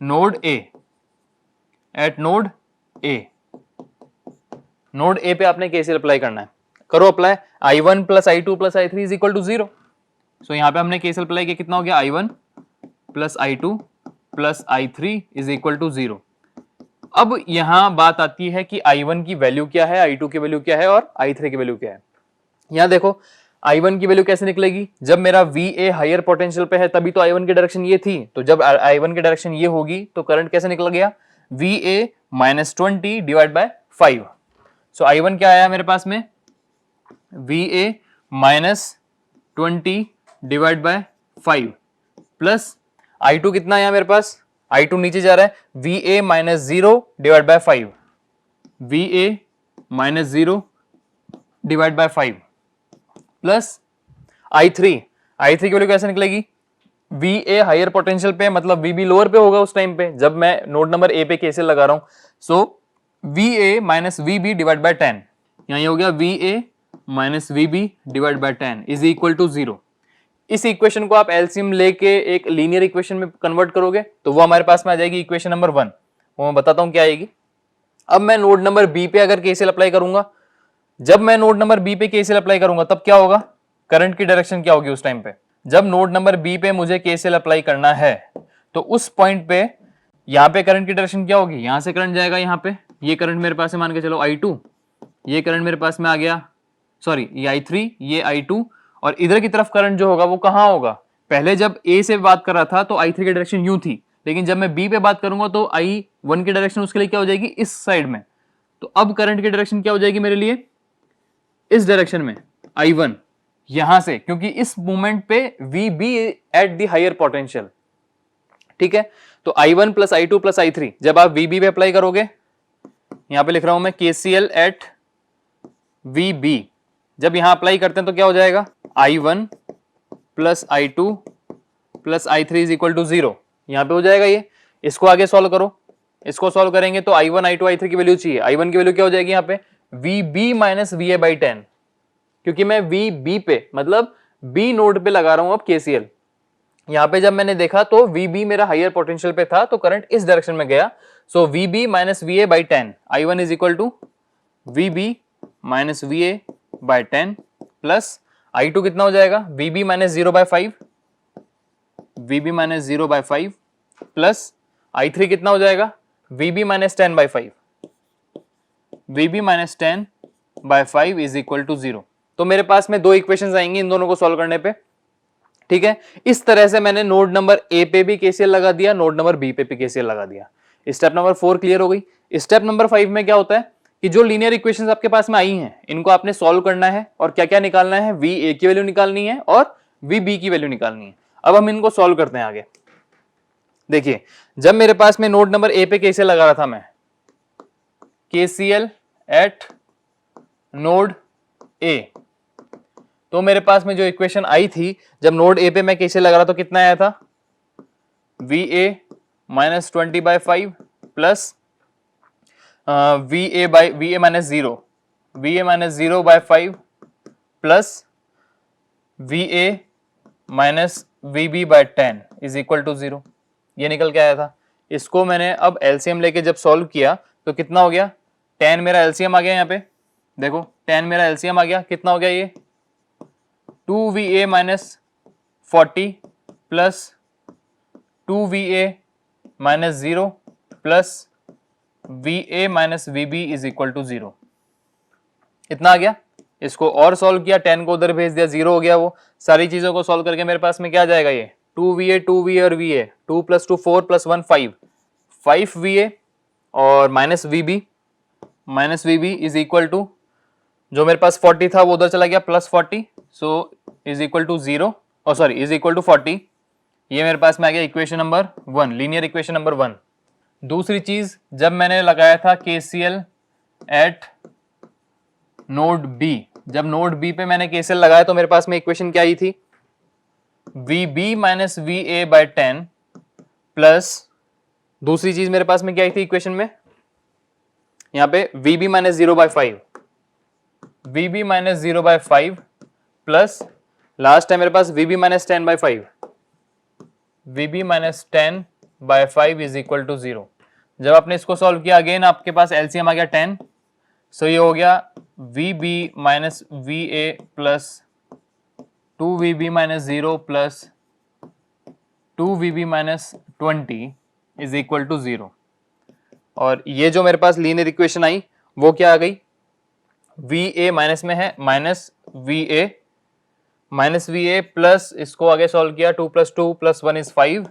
Speaker 1: node A, at node A. Node A पे आपने केसीएल अप्लाई करना है, करो apply. I1 plus I2 plus I3 is equal to 0। So यहां पे हमने केसीएल अप्लाई किया, कितना हो गया, I1 plus I2 plus I3 is equal to 0। अब यहां बात आती है कि I1 की वैल्यू क्या है, I2 की वैल्यू क्या है और I3 की वैल्यू क्या है। यहां देखो I1 की वैल्यू कैसे निकलेगी, जब मेरा VA हायर पोटेंशियल पे है तभी तो I1 की डायरेक्शन ये थी, तो जब I1 की डायरेक्शन ये होगी तो करंट कैसे निकल गया, VA minus 20 divide by 5। So I1 क्या आया मेरे पास में, VA minus 20 divide by 5 plus I2 कितना आया मेरे पास, I2 नीचे जा रहा है, VA minus 0 divide by 5, VA minus 0 divide by 5 plus I3 की वैल्यू कैसे निकलेगी, VA हायर पोटेंशियल पे मतलब VB लोअर पे होगा उस टाइम पे जब मैं नोड नंबर ए पे केसीएल लगा रहा हूं। So VA minus VB divide by 10, यहां ये हो गया VA minus VB divide by 10 is equal to 0। इस इक्वेशन को आप एलसीएम लेके एक लीनियर इक्वेशन में कन्वर्ट करोगे तो वो हमारे पास में आ जाएगी इक्वेशन नंबर 1। वो मैं बताता हूं क्या आएगी। अब मैं नोड नंबर बी पे अगर केसीएल अप्लाई करूंगा, जब मैं नोड नंबर बी पे केसीएल अप्लाई करूंगा तब क्या होगा, करंट की डायरेक्शन क्या होगी उस टाइम पे, जब नोड नंबर बी पे मुझे केसीएल अप्लाई करना है तो उस पॉइंट पे यहां पे करंट की डायरेक्शन क्या होगी, यहां से करंट जाएगा यहाँ पे, ये करंट मेरे पास है मान के चलो I2, ये करंट मेरे पास में आ गया, सॉरी ये I3, ये I2, और इधर की तरफ करंट जो होगा वो कहां होगा, पहले जब ए से बात कर रहा था तो I3 की डायरेक्शन यूं थी, लेकिन जब मैं बी पे बात करूंगा तो I1 की डायरेक्शन उसके लिए क्या हो जाएगी, इस साइड में। तो अब करंट की डायरेक्शन क्या हो जाएगी मेरे लिए, इस डायरेक्शन में I1, यहां से, क्योंकि इस मोमेंट पे VB at the higher potential. ठीक है, तो I1 plus I2 plus I3 जब आप VB पे अप्लाई करोगे, यहां पे लिख रहा हूं मैं KCL एट VB, जब यहां अप्लाई करते हैं तो क्या हो जाएगा, I1 plus I2 plus I3 is equal to 0, यहां पे हो जाएगा ये। इसको आगे सॉल्व करो, इसको सॉल्व करेंगे तो I1 I2 I3 की वैल्यू चाहिए। I1 की वैल्यू क्या हो जाएगी यहाँ पे, VB माइनस VA बाई 10, क्योंकि मैं VB पे मतलब B नोड पे लगा रहा हूं अब KCL। यहां पे जब मैंने देखा तो VB मेरा हायर पोटेंशियल पे था तो करंट इस डायरेक्शन में गया। So VB minus VA by 10, I1 is equal to VB minus VA by 10 plus I2 कितना हो जाएगा, VB minus 0 by 5, VB minus 0 by 5 plus I3 कितना हो जाएगा, VB minus 10 by 5, VB minus 10 by 5 is equal to 0। तो मेरे पास में दो इक्वेशंस आएंगी इन दोनों को सॉल्व करने पे। ठीक है, इस तरह से मैंने नोड नंबर ए पे भी केसीएल लगा दिया, नोड नंबर बी पे भी केसीएल लगा दिया। स्टेप नंबर 4 क्लियर हो गई। स्टेप नंबर 5 में क्या होता है कि जो लीनियर इक्वेशंस आपके पास में आई हैं इनको आपने सॉल्व करना है और क्या क्या निकालना है, वी ए की वैल्यू निकालनी है और वी बी की वैल्यू निकालनी है। अब हम इनको सॉल्व करते हैं आगे। देखिए, जब मेरे पास में नोड नंबर ए पे केसीएल लगा रहा था मैं, केसीएल एट नोड ए, तो मेरे पास में जो इक्वेशन आई थी जब नोड ए पे मैं केसीएल लगा रहा तो कितना आया था, VA minus 20 by 5 plus V A by V A minus zero, V A minus zero by 5 plus V A minus V B by 10 is equal to 0। ये निकल के आया था। इसको मैंने अब एलसीएम लेके जब सॉल्व किया तो कितना हो गया, 10 मेरा एलसीएम आ गया। यहाँ पे देखो 10 मेरा एलसीएम आ गया, कितना हो गया ये 2va minus 40 plus 2va minus 0 plus va minus vb is equal to 0। इतना आ गया। इसको और सॉल्व किया, 10 को उधर भेज दिया, 0 हो गया। वो सारी चीजों को सॉल्व करके मेरे पास में क्या आ जाएगा, ये 2va और va, 2 प्लस 2 4 प्लस 1 5, 5va और minus vb is equal to, जो मेरे पास 40 था वो उधर चला गया, plus 40, so is equal to 0, और सॉरी इज इक्वल टू 40। ये मेरे पास में आ गया equation number 1, linear equation number 1। दूसरी चीज, जब मैंने लगाया था KCL एट नोड बी, जब नोड बी पे मैंने KCL लगाया तो मेरे पास में इक्वेशन क्या आई थी, VB minus VA by 10 plus, दूसरी चीज मेरे पास में क्या आई थी इक्वेशन में, यहां पे VB minus 0 by 5, VB minus 0 by 5 plus last है मेरे पास VB minus 10 by 5, VB minus 10 by 5 is equal to 0। जब आपने इसको सॉल्व किया, अगेन आपके पास एलसीएम आ गया 10, सो ये हो गया VB minus VA plus 2VB minus 0 plus 2VB minus 20 is equal to 0। और ये जो मेरे पास लीनियर इक्वेशन आई वो क्या आ गई, VA माइनस में है, माइनस VA प्लस, इसको आगे सॉल्व किया, 2 प्लस 2 प्लस 1 इज 5,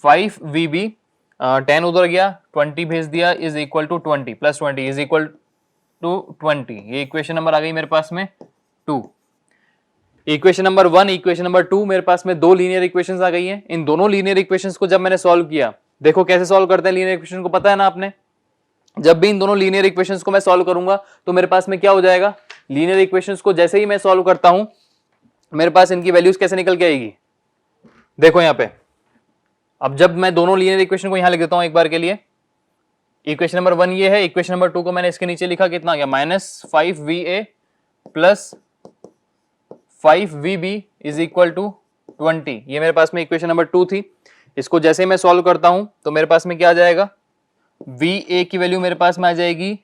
Speaker 1: 5VB 10 उधर गया, 20 भेज दिया, is equal to 20 plus 20 is equal to 20। ये इक्वेशन नंबर आ गई मेरे पास में 2। इक्वेशन नंबर 1, इक्वेशन नंबर 2, मेरे पास में दो लीनियर इक्वेशंस आ गई हैं। इन दोनों लीनियर इक्वेशंस को जब मैंने सॉल्व किया, देखो कैसे सॉल्व करते हैं लीनियर इक्वेशन को, पता है ना आपने। जब भी इन दोनों लीनियर इक्वेशंस को मैं सॉल्व करूंगा तो मेरे पास में क्या हो जाएगा, लीनियर इक्वेशंस को जैसे ही मैं सॉल्व करता हूं मेरे पास इनकी वैल्यूज कैसे निकल के आएगी, देखो यहां पे। अब जब मैं दोनों लीनियर इक्वेशन को यहां लिख देता हूं एक बार के लिए, इक्वेशन नंबर 1 ये है, इक्वेशन नंबर 2 को मैंने इसके नीचे लिखा, कितना आ गया, minus 5va plus 5vb is equal to 20। ये मेरे पास में इक्वेशन नंबर 2 थी। इसको जैसे ही मैं सॉल्व करता हूं तो मेरे पास में क्या आ जाएगा, va की वैल्यू मेरे पास में आ जाएगी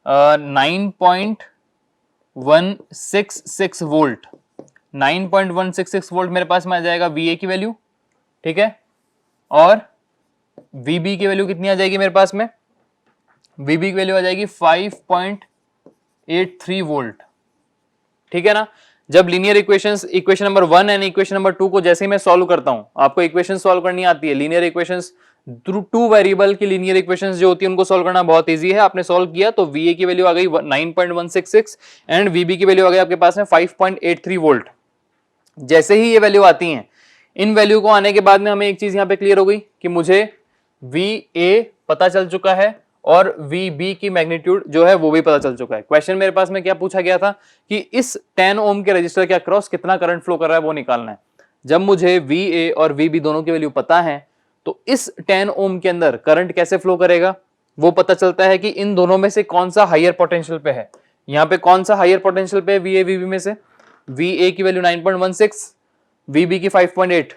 Speaker 1: 9.166 वोल्ट, 9.166 वोल्ट मेरे पास में आ जाएगा va की वैल्यू, ठीक है। और vb की वैल्यू कितनी आ जाएगी मेरे पास में, vb की वैल्यू आ जाएगी 5.83 वोल्ट, ठीक है ना। जब linear equations, equation number 1 and equation number 2 को जैसे ही मैं सॉल्व करता हूं, आपको इक्वेशन सॉल्व करनी आती है, लीनियर इक्वेशंस, 2 वेरिएबल की लीनियर इक्वेशंस जो होती है उनको सॉल्व करना बहुत इजी है। आपने सॉल्व किया तो va की वैल्यू आ गई 9.166 एंड vb की वैल्यू आ गई आपके पास में 5.83 वोल्ट। जैसे ही ये वैल्यू आती हैं, इन वैल्यू को आने के बाद में हमें एक चीज यहां पे क्लियर हो गई कि मुझे va पता चल चुका है और vb की मैग्नीट्यूड जो है वो भी पता चल चुका है। क्वेश्चन मेरे पास में क्या पूछा गया था कि इस 10 ओम के रजिस्टर के अक्रॉस कितना करंट फ्लो कर रहा है वो निकालना है। जब मुझे va और vb दोनों की वैल्यू पता है तो इस 10 ओम के अंदर करंट कैसे फ्लो करेगा वो पता चलता है कि इन दोनों में से कौन सा हायर पोटेंशियल पे है। यहाँ पे कौन सा हायर पोटेंशियल पे है va vb में से, va की वैल्यू 9.16, vb की 5.8,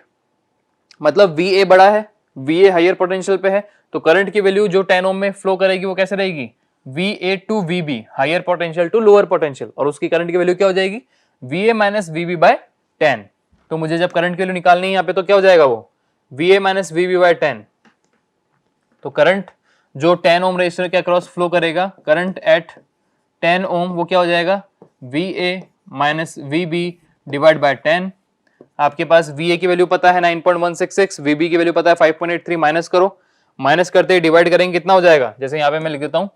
Speaker 1: मतलब va बड़ा है, va हायर पोटेंशियल पे है, तो करंट की वैल्यू जो 10 ओम में फ्लो करेगी वो कैसे रहेगी, va to vb, higher potential to lower potential, और उसकी करंट की वैल्यू क्या हो जाएगी, va माइनस vb बाय 10। तो मुझे जब करंट की वैल्यू निकालनी है यहाँ पे तो क्या हो जाएगा वो va माइनस vb बाय 10। तो करंट जो 10 ओम रेजिस्टर के अक्रॉस फ्लो करेगा, करंट एट 10 ओम, वो क्या हो जाएगा, va minus vb divide by 10। आपके पास va की वैल्यू पता है 9.166, vb की वैल्यू पता है 5.83, माइनस करो, माइनस करते ही डिवाइड करेंगे, कितना हो जाएगा, जैसे यहाँ पे मैं लिख देता हूं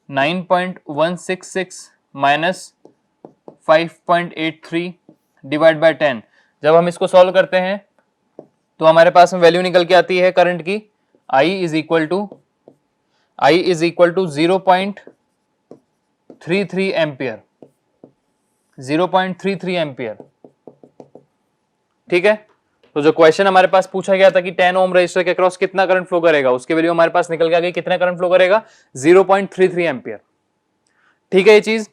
Speaker 1: 9.166 माइनस 5.83 डिवाइड बाय 10। जब हम इसको सॉल्व करते हैं तो हमारे पास में वैल्यू निकल के आती है करंट की, I is equal to 0.33 ampere, 0.33 ampere, ठीक है। तो जो क्वेश्चन हमारे पास पूछा गया था कि 10 ओम रजिस्टर के अक्रॉस कितना करंट फ्लो करेगा, उसकी वैल्यू हमारे पास निकल के आ गई, कितना करंट फ्लो करेगा 0.33 एम्पियर। ठीक है, ये चीज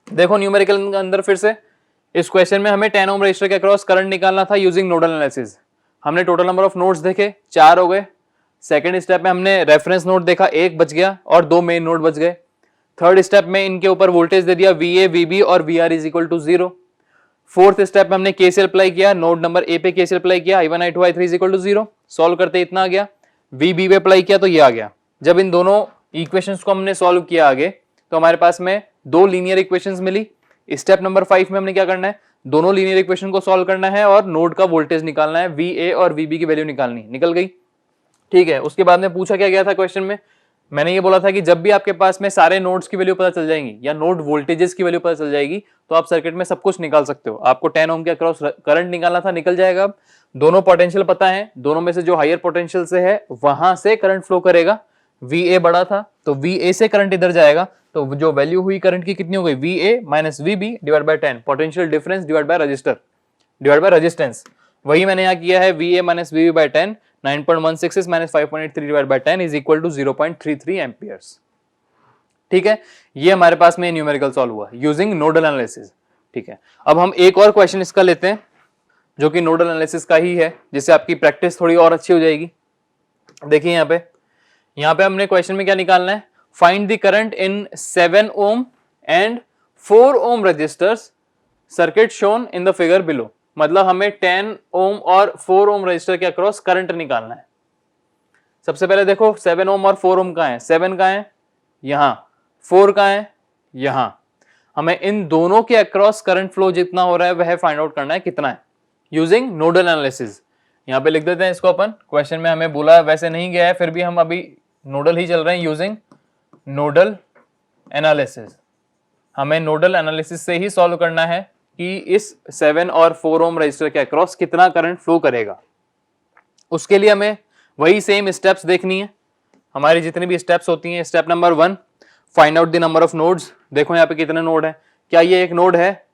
Speaker 1: देखो न्यूमेरिकल के अंदर फिर से इस क्वेश्चन में हमें 10 ओम रजिस्टर के अक्रॉस करंट निकालना था यूजिंग नोडल एनालिसिस। हमने टोटल नंबर ऑफ नोड्स देखे 4 हो गए। सेकंड स्टेप में हमने रेफरेंस नोड देखा, 1 बच गया और 2 मेन नोड बच गए। थर्ड स्टेप में इनके ऊपर वोल्टेज दे दिया VA VB और VR is equal to 0। Fourth step में हमने KCL अप्लाई किया, नोड नंबर A पे KCL अप्लाई किया, I1 I2 I3 is equal to 0। Solve करते इतना आ गया। VB पे अप्लाई किया तो ये आ गया। जब इन दोनों इक्वेशंस को हमने सॉल्व किया आगे तो हमारे पास में 2 लीनियर इक्वेशंस मिली। स्टेप नंबर 5 में हमने क्या करना है, दोनों लीनियर इक्वेशन को सॉल्व करना है और नोड का वोल्टेज निकालना है, VA और VB की वैल्यू निकालनी, निकल गई। ठीक है, उसके बाद में पूछा क्या गया था क्वेश्चन में, मैंने ये बोला था कि जब भी आपके पास में सारे नोड्स की वैल्यू पता चल जाएंगी या नोड वोल्टेजेस की वैल्यू पता चल जाएगी तो आप सर्किट में सब कुछ निकाल सकते हो। आपको 10 ओम के अक्रॉस करंट निकालना था, निकल जाएगा। अब दोनों पोटेंशियल पता है, दोनों में से जो हायर पोटेंशियल से है वहां से करंट फ्लो करेगा। VA बड़ा था तो VA से करंट इधर जाएगा, तो जो वैल्यू हुई करंट की कितनी हो गई, VA minus VB divide by 10, potential difference divide by register divide by resistance. वही मैंने यहाँ किया है, VA minus VB by 10, 9.166 minus 5.83 divide by 10 is equal to 0.33 amperes. ठीक है, ये हमारे पास में न्यूमेरिकल सॉल्व हुआ यूजिंग नोडल एनालिसिस। ठीक है, अब हम एक और क्वेश्चन इसका लेते हैं जो कि नोडल एनालिसिस का ही है, जिससे आपकी प्रैक्टिस थोड़ी और अच्छी हो जाएगी। देखिए यहाँ पे हमने क्वेश्चन में क्या निकालना है, find the current in 7 ohm and 4 ohm resistors circuit shown in the figure below. मतलब हमें 10 ओम और 4 ओम रजिस्टर के अक्रॉस करंट निकालना है। सबसे पहले देखो 7 ओम और 4 ओम कहां है, 7 कहां है यहां, 4 कहां है यहां। हमें इन दोनों के अक्रॉस करंट फ्लो जितना हो रहा है वह फाइंड आउट करना है कितना है, यूजिंग नोडल एनालिसिस। यहां पे लिख देते हैं इसको अपन, क्वेश्चन में हमें बोला वैसे नहीं गया है, फिर भी हम अभी नोडल ही चल रहे हैं, यूजिंग नोडल एनालिसिस। हमें नोडल एनालिसिस से ही सॉल्व करना है कि इस 7 और 4 ओम रजिस्टर के अक्रॉस कितना करंट फ्लो करेगा। उसके लिए हमें वही सेम स्टेप्स देखनी है, हमारी जितनी भी स्टेप्स होती हैं। Step number 1, find out the number of nodes. देखो यहाँ पे कितने नोड है, क्या ये एक नोड है?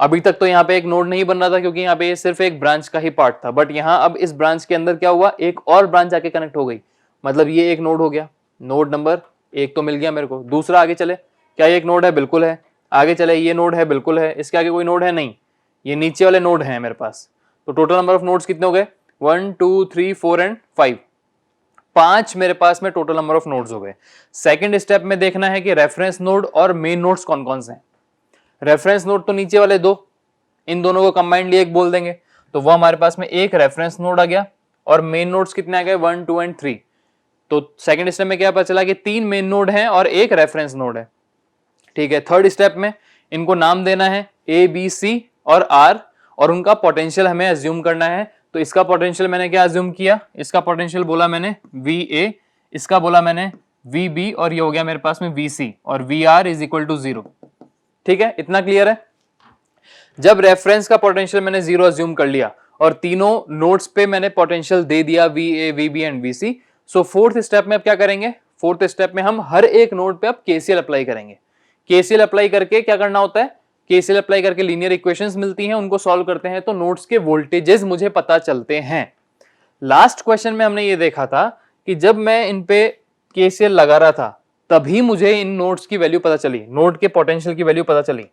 Speaker 1: अभी तक तो यहाँ पे एक नोड नहीं बन रहा था क्योंकि यहाँ पे सिर्फ एक ब्रांच का ही पार्ट था, बट यहाँ अब इस ब्रांच के अंदर क्या हुआ, एक और ब्रांच आके कनेक्ट हो गई, मतलब ये एक नोड हो गया। नोड नंबर 1 तो मिल गया मेरे को। दूसरा आगे चले, क्या ये एक नोड है? बिल्कुल है। आगे चले, ये नोड है? बिल्कुल है। इसके आगे कोई नोड है? नहीं, ये नीचे वाले नोड है मेरे पास। तो टोटल नंबर ऑफ नोड्स कितने हो गए, 1 2 3 4 एंड 5, 5 मेरे पास में टोटल नंबर ऑफ नोड्स हो गए। सेकंड स्टेप में देखना है कि रेफरेंस नोड और मेन नोड्स कौन कौन से हैं। रेफरेंस नोड तो नीचे वाले दो, इन दोनों को कंबाइंडली एक बोल देंगे, तो वो हमारे पास में एक रेफरेंस नोड आ गया। और मेन नोड्स कितने आ गए, 1 2 एंड 3। तो सेकंड स्टेप में क्या पता चला कि 3 मेन नोड हैं और एक रेफरेंस नोड है। ठीक है, थर्ड स्टेप में इनको नाम देना है A B C और R, और उनका पोटेंशियल हमें एज्यूम करना है। तो इसका पोटेंशियल मैंने क्या एज्यूम किया, इसका पोटेंशियल बोला मैंने VA, इसका बोला मैंने VB, और ये हो गया मेरे पास में VC, और VR इज इक्वल टू 0। ठीक है, इतना क्लियर है। जब रेफरेंस का पोटेंशियल मैंने 0 एज्यूम कर लिया और तीनों नोड्स पे मैंने पोटेंशियल दे दिया VA VB and VC, so fourth step में अब क्या करेंगे, फोर्थ स्टेप में हम हर एक नोड पे अब KCL अप्लाई करेंगे। KCL अप्लाई करके क्या करना होता है, KCL अप्लाई करके लीनियर इक्वेशंस मिलती हैं, उनको सॉल्व करते हैं तो नोड्स के वोल्टेजेस मुझे पता चलते हैं। लास्ट क्वेश्चन में हमने ये देखा था कि जब मैं इन पे KCL लगा रहा था तभी मुझे इन नोड्स की वैल्यू पता चली, नोड के पोटेंशियल की वैल्यू पता चली।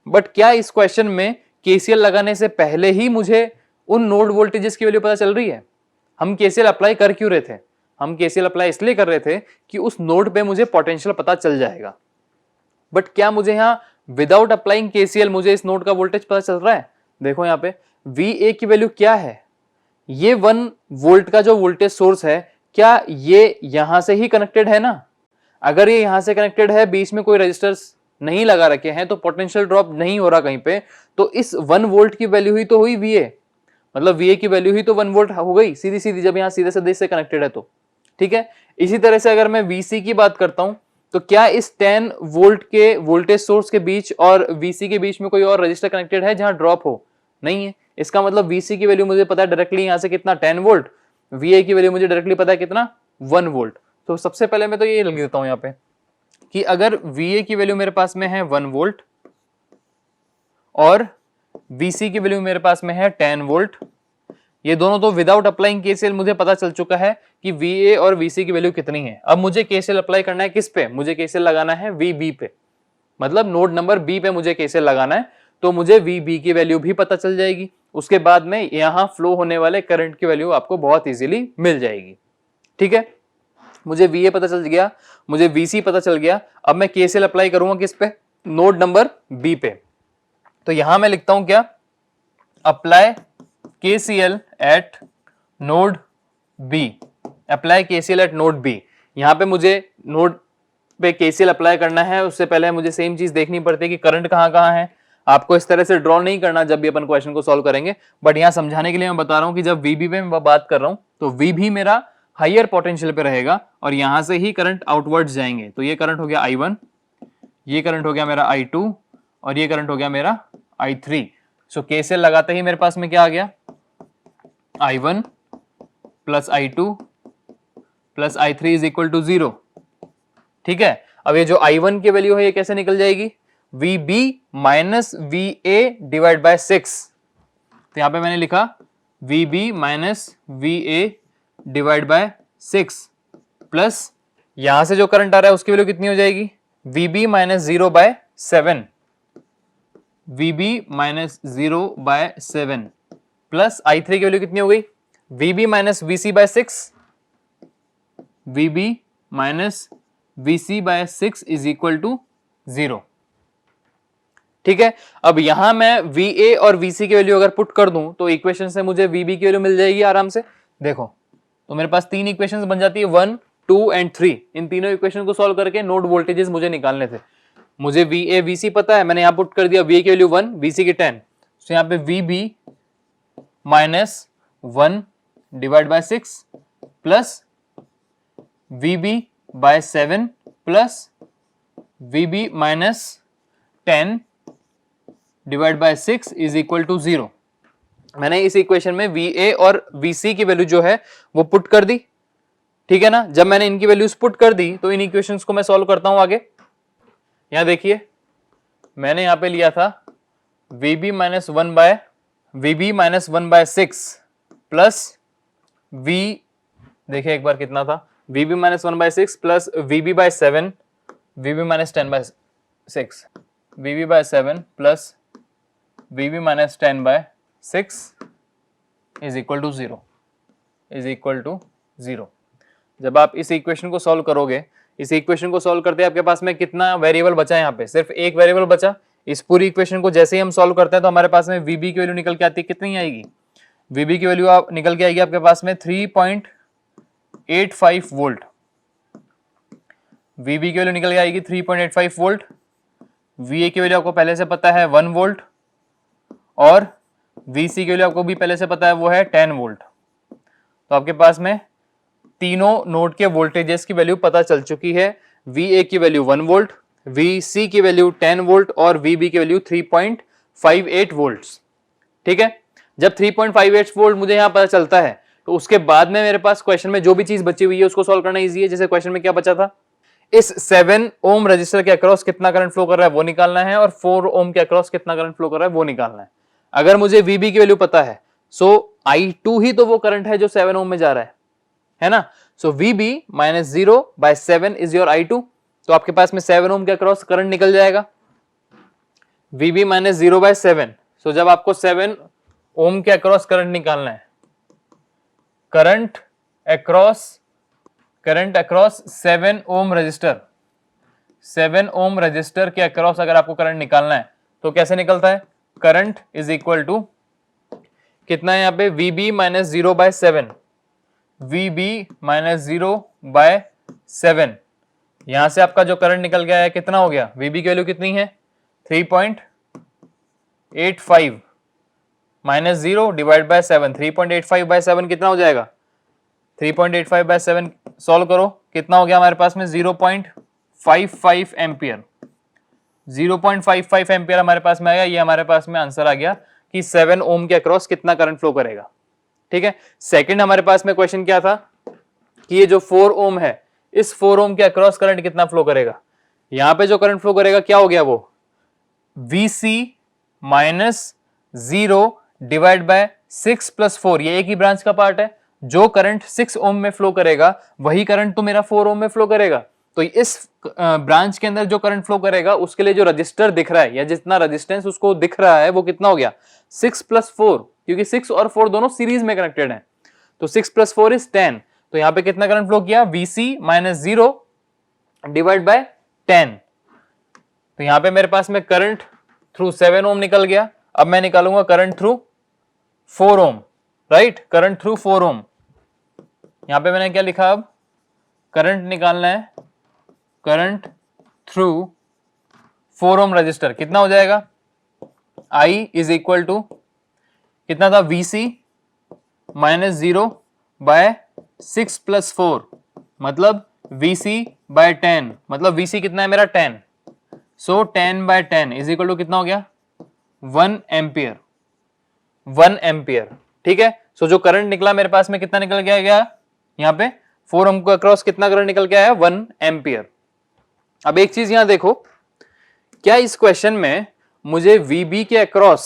Speaker 1: बट क्या इस क्वेश्चन में KCL लगाने से पहले ही मुझे उन नोड वोल्टेजेस की वैल्यू पता चल रही है? हम KCL अप्लाई कर क्यों रहे थे, हम KCL अप्लाई इसलिए कर रहे थे कि उस नोड पे मुझे पोटेंशियल पता चल जाएगा। बट क्या मुझे यहाँ विदाउट अप्लाइंग KCL मुझे इस नोड का वोल्टेज पता चल रहा है? देखो यहाँ पे VA की वैल्यू क्या है, ये 1 वोल्ट का जो वोल्टेज सोर्स है, क्या ये यहां से ही कनेक्टेड है ना? अगर ये यहां से कनेक्टेड है, बीच में कोई रजिस्टर्स नहीं लगा रखे हैं, तो पोटेंशियल ड्रॉप नहीं हो रहा कहीं पे, तो इस 1 वोल्ट की वैल्यू ही तो हुई VA, मतलब VA की वैल्यू ही तो 1 वोल्ट हो गई सीधी सीधी, जब यहां सीधे सीधे से कनेक्टेड है तो। ठीक है, इसी तरह से अगर मैं VC की बात करता हूं तो क्या इस 10 वोल्ट के वोल्टेज सोर्स के बीच और VC के बीच में कोई और रजिस्टर कनेक्टेड है जहां ड्रॉप हो? नहीं है। इसका मतलब VC की वैल्यू मुझे पता है डायरेक्टली यहां से कितना, 10 वोल्ट। VA की वैल्यू मुझे डायरेक्टली पता है कितना, 1 वोल्ट। तो सबसे पहले मैं तो ये लिख देता हूं यहाँ पे कि अगर VA की वैल्यू मेरे पास में है 1 वोल्ट और VC की वैल्यू मेरे पास में है 10 वोल्ट, ये दोनों तो विदाउट अप्लाइंग केसीएल मुझे पता चल चुका है कि VA और VC की वैल्यू कितनी है। अब मुझे केसीएल अप्लाई करना है किस पे, मुझे केसीएल लगाना है VB पे, मतलब नोड नंबर B पे मुझे केसीएल लगाना है, तो मुझे VB की वैल्यू भी पता चल जाएगी। उसके बाद में यहां फ्लो होने वाले करंट की वैल्यू आपको बहुत इजीली मिल जाएगी। ठीक है, मुझे VA पता चल गया, मुझे VC पता चल गया। अब मैं केसीएल अप्लाई करूंगा किस पे, नोड नंबर B पे। तो यहां मैं लिखता हूं क्या, apply KCL at node B, apply KCL at node B। यहां पे मुझे नोड पे KCL अप्लाई करना है, उससे पहले मुझे सेम चीज देखनी पड़ती है कि करंट कहां कहां है। आपको इस तरह से ड्रॉ नहीं करना जब भी अपन क्वेश्चन को सॉल्व करेंगे, बट यहां समझाने के लिए मैं बता रहा हूं कि जब VB पे मैं बात कर रहा हूं तो VB मेरा हायर पोटेंशियल पे रहेगा और यहां से ही करंट आउटवर्ड्स जाएंगे। तो ये करंट हो गया I1, ये करंट हो गया मेरा I2 और ये करंट हो गया मेरा I3। सो KCL लगाते ही मेरे पास में क्या आ गया, I1 plus I2 plus I3 is equal to 0। ठीक है, अब ये जो I1 की वैल्यू है ये कैसे निकल जाएगी, VB minus VA divide by 6। तो यहां पे मैंने लिखा VB minus VA divide by 6 plus यहां से जो करंट आ रहा है उसकी वैल्यू कितनी हो जाएगी, VB minus 0 by 7, VB minus 0 by 7 plus I3 की वैल्यू कितनी हो गई, VB minus VC by 6, VB minus VC by 6 is equal to 0। ठीक है, अब यहां मैं VA और VC की वैल्यू अगर पुट कर दूं तो इक्वेशन से मुझे VB की वैल्यू मिल जाएगी आराम से। देखो तो मेरे पास तीन इक्वेशंस बन जाती है, 1, 2 एंड 3। इन तीनों इक्वेशन को सॉल्व करके नोड वोल्टेजेस मुझे निकालने थे। मुझे VA VC पता है, मैंने यहां पुट कर दिया, VA की वैल्यू 1, VC की 10। तो यहां पे VB minus 1 divide by 6 plus VB by 7 plus VB minus 10 divide by 6 is equal to 0। मैंने इस इक्वेशन में VA और VC की वैल्यू जो है वो पुट कर दी। ठीक है ना, जब मैंने इनकी वैल्यूज पुट कर दी तो इन इक्वेशंस को मैं सॉल्व करता हूं आगे। यहां देखिए मैंने यहां पे लिया था VB minus 1 by 6 plus V, देखिए एक बार कितना था, VB minus 1 by 6 plus VB by 7, VB minus 10 by 6, VB by 7 plus VB minus 10 by 6 is equal to 0, is equal to 0। जब आप इस इक्वेशन को सॉल्व करोगे, इस इक्वेशन को सॉल्व करते आपके पास में कितना वेरिएबल बचा, यहाँ पे सिर्फ एक वेरिएबल बचा। इस पूरी इक्वेशन को जैसे ही हम सॉल्व करते हैं तो हमारे पास में VB की वैल्यू निकल के आती है, कितनी आएगी, VB की वैल्यू निकल के आएगी आपके पास में 3.85 वोल्ट। VB की वैल्यू निकल के आएगी 3.85 वोल्ट। VA की वैल्यू आपको पहले से पता है 1 वोल्ट और VC की वैल्यू आपको भी पहले से पता है वो है 10 वोल्ट। तो आपके पास में तीनों नोड के वोल्टेजेस की वैल्यू पता चल चुकी है। VA की वैल्यू 1 वोल्ट, VC की वैल्यू 10 वोल्ट और VB की वैल्यू 3.58 वोल्ट्स। ठीक है, जब 3.58 वोल्ट मुझे यहां पता चलता है तो उसके बाद में मेरे पास क्वेश्चन में जो भी चीज बची हुई है उसको सॉल्व करना इजी है। जैसे क्वेश्चन में क्या बचा था, इस 7 ओम रजिस्टर के अक्रॉस कितना करंट फ्लो कर रहा है वो निकालना है और 4 ओम के अक्रॉस कितना करंट फ्लो कर रहा है वो निकालना है। अगर मुझे VB की वैल्यू पता है सो I2 ही तो वो करंट है जो 7 ओम में जा रहा है ना। So VB minus 0 by 7 is your I2। तो आपके पास में 7 ओम के अक्रॉस करंट निकल जाएगा, VB माइनस 0 बाय 7। सो जब आपको 7 ओम के अक्रॉस करंट निकालना है, करंट अक्रॉस 7 ओम रजिस्टर, 7 ओम रजिस्टर के अक्रॉस अगर आपको करंट निकालना है तो कैसे निकलता है, करंट इज इक्वल टू कितना है यहाँ पे, VB minus 0 by 7, VB minus 0 by 7। यहां से आपका जो करंट निकल गया है कितना हो गया, VB की वैल्यू कितनी है 3.85 माइनस 0 डिवाइड बाय 7, 3.85 बाय 7 कितना हो जाएगा, 3.85 बाय 7 सॉल्व करो कितना हो गया हमारे पास में 0.55 एम्पियर, 0.55 एम्पियर हमारे पास में आया। ये हमारे पास में आंसर आ गया कि 7 ओम के अक्रॉस कितना करंट फ्लो करेगा। ठीक है, सेकंड हमारे पास में क्वेश्चन क्या था कि ये जो 4 ओम है इस 4 ओम के अक्रॉस करंट कितना फ्लो करेगा। यहां पे जो करंट फ्लो करेगा क्या हो गया, वो VC minus 0 divide by 6 plus 4 ये एक ही ब्रांच का पार्ट है, जो करंट 6 ओम में फ्लो करेगा वही करंट तो मेरा 4 ओम में फ्लो करेगा। तो इस ब्रांच के अंदर जो करंट फ्लो करेगा उसके लिए जो रजिस्टर दिख रहा है या जितना रेजिस्टेंस उसको दिख रहा है वो कितना हो गया 6 प्लस 4, क्योंकि 6 और 4 दोनों सीरीज में कनेक्टेड हैं। तो 6 प्लस 4 इज 10। तो यहां पे कितना करंट फ्लो किया VC माइनस 0 डिवाइड बाय 10। तो यहां पे मेरे पास में करंट थ्रू 7 ओम निकल गया। अब मैं निकालूंगा करंट थ्रू 4 ओम, राइट, करंट थ्रू 4 ओम। यहां पे मैंने क्या लिखा, अब करंट निकालना है करंट थ्रू 4 ओम रजिस्टर, कितना हो जाएगा I इज इक्वल टू कितना था VC माइनस 0 बाय 6 प्लस 4, मतलब VC बाय 10, मतलब VC कितना है मेरा 10, सो 10 बाय 10 इज इक्वल टू कितना हो गया 1 एम्पियर, 1 एम्पियर। ठीक है, सो जो करंट निकला मेरे पास में कितना निकल गया यहाँ पे 4 ओम को अक्रॉस कितना करंट निकल के आया 1 एम्पियर। अब एक चीज यहां देखो, क्या इस क्वेश्चन में मुझे VB के अक्रॉस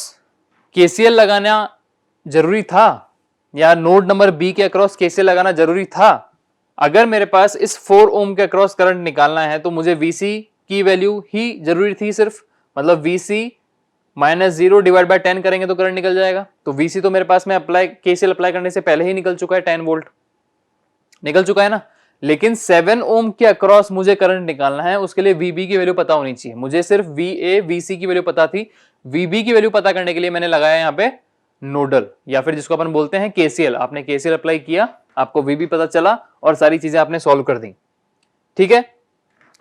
Speaker 1: KCL लगाना जरूरी था या नोड नंबर B के अक्रॉस KCL लगाना जरूरी था? अगर मेरे पास इस 4 ओम के अक्रॉस करंट निकालना है तो मुझे VC की वैल्यू ही जरूरी थी सिर्फ, मतलब VC माइनस 0 डिवाइड बाय 10 करेंगे तो करंट निकल जाएगा। तो VC तो मेरे पास में KCL अप्लाई करने से पहले ही निकल चुका है, 10 वोल्ट निकल चुका है ना। लेकिन 7 ओम के अक्रॉस मुझे करंट निकालना है, उसके लिए VB की वैल्यू पता होनी चाहिए। मुझे सिर्फ VA VC की वैल्यू पता थी, VB की वैल्यू पता करने के लिए मैंने लगाया यहाँ पे नोडल, या फिर जिसको अपन बोलते हैं KCL। आपने KCL अप्लाई किया, आपको VB पता चला और सारी चीजें आपने सॉल्व कर दी। ठीक है,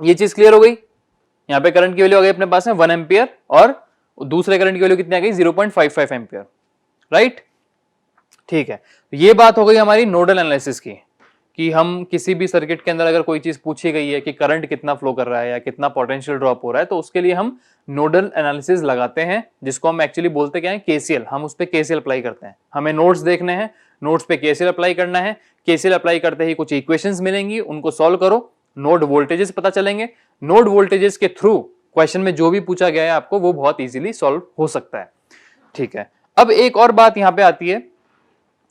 Speaker 1: ये चीज क्लियर हो गई। यहाँ पे करंट की वैल्यू आ गई अपने पास में 1 एम्पियर और दूसरे करंट की वैल्यू कितनी आ गई 0.55 एम्पियर, राइट। ठीक है, ये बात हो गई हमारी नोडल एनालिसिस की, कि हम किसी भी सर्किट के अंदर अगर कोई चीज पूछी गई है कि करंट कितना फ्लो कर रहा है या कितना पोटेंशियल ड्रॉप हो रहा है, तो उसके लिए हम नोडल एनालिसिस लगाते हैं, जिसको हम एक्चुअली बोलते क्या है KCL। हम उस पे KCL अप्लाई करते हैं, हमें नोट्स देखने हैं, नोट्स पे KCL अप्लाई करना है। KCL अप्लाई करते ही कुछ इक्वेशंस मिलेंगी, उनको सॉल्व करो, नोड वोल्टेजेस पता चलेंगे। नोड वोल्टेजेस के थ्रू क्वेश्चन में जो भी पूछा गया है आपको वो बहुत इजीली सॉल्व हो सकता है। ठीक है, अब एक और बात यहां पे आती है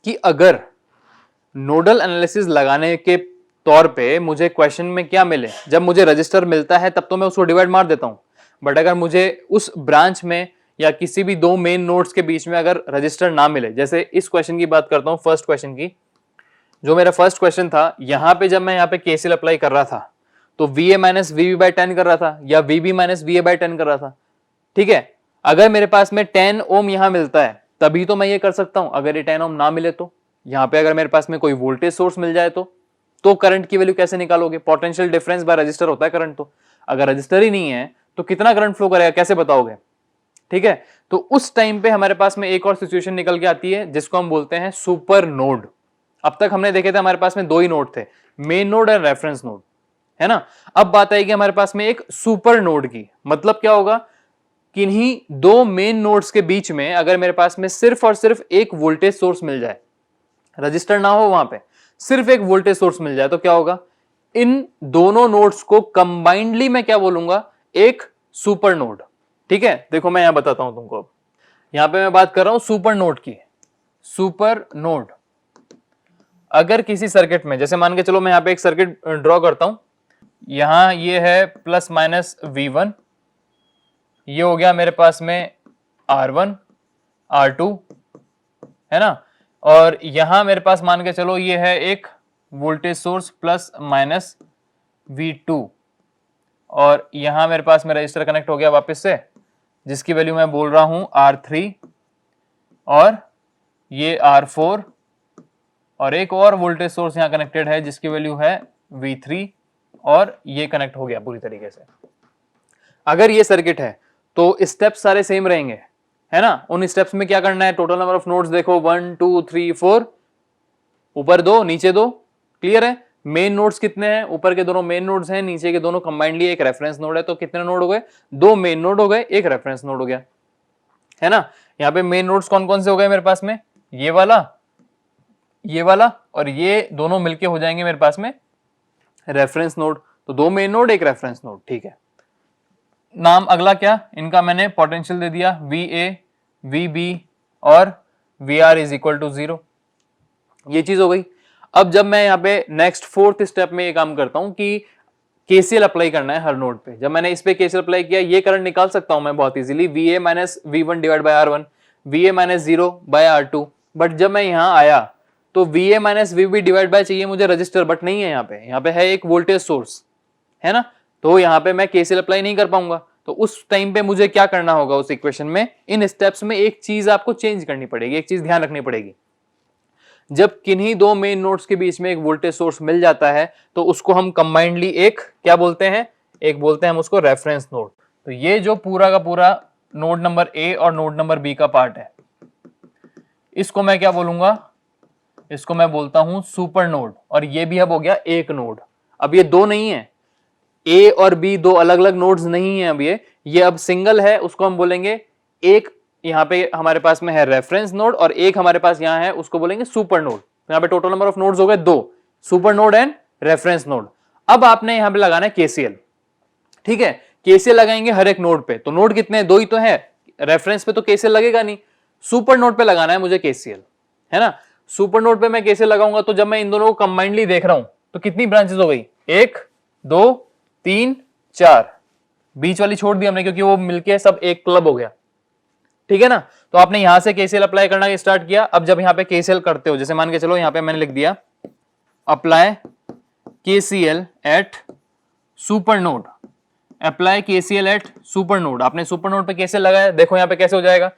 Speaker 1: कि अगर नोडल एनालिसिस लगाने के तौर पे मुझे क्वेश्चन में क्या मिले, जब मुझे रजिस्टर मिलता है तब तो मैं उसको डिवाइड मार देता हूं, बट अगर मुझे उस ब्रांच में या किसी भी दो मेन नोड्स के बीच में अगर रजिस्टर ना मिले, जैसे इस क्वेश्चन की बात करता हूं, फर्स्ट क्वेश्चन की, जो मेरा फर्स्ट क्वेश्चन था, यहां पे जब मैं यहां पे KCL अप्लाई कर रहा था तो VA माइनस VB बाई 10 कर रहा था या VB माइनस VA बाई 10 कर रहा था। ठीक है, अगर मेरे पास में 10 ओम यहां मिलता है तभी तो मैं ये कर सकता हूं, अगर ये 10 ओम ना मिले तो यहां पे अगर मेरे पास में कोई वोल्टेज सोर्स मिल जाए तो करंट की वैल्यू कैसे निकालोगे? पोटेंशियल डिफरेंस बाय रजिस्टर होता है करंट। तो अगर रजिस्टर ही नहीं है तो कितना करंट फ्लो करेगा, कैसे बताओगे? ठीक है, तो उस टाइम पे हमारे पास में एक और सिचुएशन निकल के आती है जिसको हम बोलते हैं सुपर नोड। अब तक हमने देखे थे हमारे पास में दो ही नोड थे, मेन नोड और रेफरेंस नोड, है ना। अब बात आएगी हमारे पास में एक सुपर नोड की। मतलब क्या होगा, किन्हीं दो मेन नोड्स के बीच में अगर मेरे पास में सिर्फ और सिर्फ एक वोल्टेज सोर्स मिल जाए, रजिस्टर ना हो वहां पे, सिर्फ एक वोल्टेज सोर्स मिल जाए, तो क्या होगा, इन दोनों नोड्स को कंबाइंडली मैं क्या बोलूंगा, एक सुपर नोड। ठीक है, देखो मैं यहां बताता हूं तुमको। अब यहां पे मैं बात कर रहा हूं सुपर नोड की। सुपर नोड अगर किसी सर्किट में, जैसे मान के चलो मैं यहां पे एक सर्किट ड्रॉ करता हूं, यहां ये है प्लस माइनस V1, ये हो गया मेरे पास में R1 R2, है ना, और यहां मेरे पास मान के चलो ये है एक voltage source plus minus V2, और यहां मेरे पास में रजिस्टर कनेक्ट हो गया वापस से, जिसकी वैल्यू मैं बोल रहा हूं R3, और ये R4, और एक और वोल्टेज सोर्स यहां कनेक्टेड है जिसकी वैल्यू है V3, और ये कनेक्ट हो गया पूरी तरीके से। अगर ये सर्किट है तो स्टेप्स सारे सेम रहेंगे, है ना। उन स्टेप्स में क्या करना है, टोटल नंबर ऑफ नोड्स देखो 1 2 3 4, ऊपर दो नीचे दो, क्लियर है। मेन नोड्स कितने हैं, ऊपर के दोनों मेन नोड्स हैं, नीचे के दोनों कंबाइंडली एक रेफरेंस नोड है। तो कितने नोड हो गए, दो मेन नोड हो गए, एक रेफरेंस नोड हो गया, है ना। यहाँ पे मेन नोड्स कौन कौन से हो गए मेरे पास में, ये वाला और ये दोनों मिलके हो जाएंगे मेरे पास में रेफरेंस नोड। तो दो मेन नोड एक रेफरेंस नोड, ठीक है। नाम अगला क्या, इनका मैंने पोटेंशियल दे दिया VA VB और V R is equal to 0। ये चीज हो गई। अब जब मैं यहाँ पे नेक्स्ट फोर्थ स्टेप में ये काम करता हूं कि केसीएल अप्लाई करना है हर नोड पे। जब मैंने इस पे केसीएल अप्लाई किया, ये करंट निकाल सकता हूं मैं बहुत easily, V A minus V one divide by R one, V A minus zero by R two. But जब मैं यहाँ आया तो V A minus V B divide by चाहिए मुझे रजिस्टर, बट नहीं है यहाँ पे है एक वोल्टेज सोर्स, है ना। तो यहाँ पे मैं केसीएल अप्लाई नहीं कर पाऊंगा। तो उस टाइम पे मुझे क्या करना होगा उस इक्वेशन में, इन स्टेप्स में एक चीज आपको चेंज करनी पड़ेगी, एक चीज ध्यान रखनी पड़ेगी। जब किन्हीं दो मेन नोड्स के बीच में एक वोल्टेज सोर्स मिल जाता है तो उसको हम कंबाइंडली एक क्या बोलते हैं, एक बोलते हैं हम उसको रेफरेंस नोड। तो ये जो पूरा का पूरा नोड नंबर ए और नोड नंबर बी का पार्ट है, इसको मैं क्या बोलूंगा, इसको मैं बोलता हूं सुपर नोड। और ये भी अब हो गया एक नोड। अब ये दो नहीं है, ए और बी दो अलग अलग नोड्स नहीं है, अब ये अब सिंगल है, उसको हम बोलेंगे एक। यहाँ पे हमारे पास में है रेफरेंस नोड और एक हमारे पास यहाँ है, उसको बोलेंगे सुपर नोड। तो यहाँ पे टोटल नंबर ऑफ नोड्स हो गए दो, super node and reference node. अब आपने यहाँ पे लगाना है केसीएल, ठीक है। केसीएल लगाएंगे हर एक नोड पे। तो नोड कितने हैं, दो ही तो है, रेफरेंस पे तो केसीएल लगेगा नहीं, सुपर नोड पे लगाना है मुझे केसीएल, है ना। सुपर नोड पे मैं केसीएल लगाऊंगा तो जब मैं इन दोनों को कंबाइंडली देख रहा हूं तो कितनी ब्रांचेस हो गई, एक दो तीन चार, बीच वाली छोड़ दी हमने क्योंकि वो मिलके सब एक क्लब हो गया, ठीक है ना। तो आपने यहां से केसीएल अप्लाई करना स्टार्ट किया। अब जब यहां पे केसीएल करते हो, जैसे मान के चलो यहां पे मैंने लिख दिया apply KCL at super node, apply KCL at super node. आपने सुपर नोड पे केसीएल लगाया, देखो यहां पे कैसे हो जाएगा,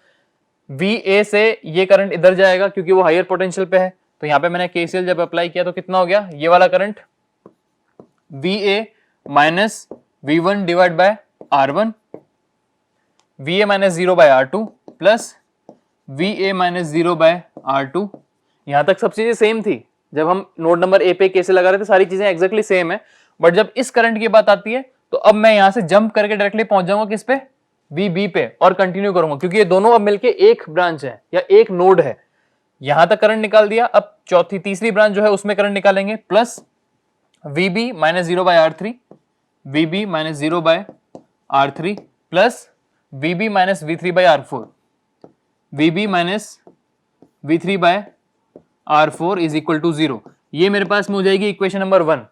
Speaker 1: वी ए से ये करंट इधर जाएगा क्योंकि वो हायर पोटेंशियल पे है। तो यहां पे मैंने केसीएल जब अप्लाई किया तो कितना हो गया, ये वाला current V A minus V one divide by R one, V A minus zero by R two plus V A minus zero by R two. यहां तक सब चीजें सेम थी, जब हम नोड नंबर ए पे केसीएल लगा रहे थे सारी चीजें एक्जैक्टली सेम है। बट जब इस करंट की बात आती है तो अब मैं यहां से जंप करके डायरेक्टली पहुंच जाऊंगा किस पे, वी बी पे, और कंटिन्यू करूंगा क्योंकि ये दोनों अब मिलके एक ब्रांच है या एक नोड है। यहां तक करंट निकाल दिया, अब चौथी तीसरी ब्रांच जो है उसमें करंट निकालेंगे, plus V B minus zero by R three, V B minus zero by R three plus V B minus V three by R four, V B minus V three by R four is equal to zero. ये मेरे पास में हो जाएगी equation number one.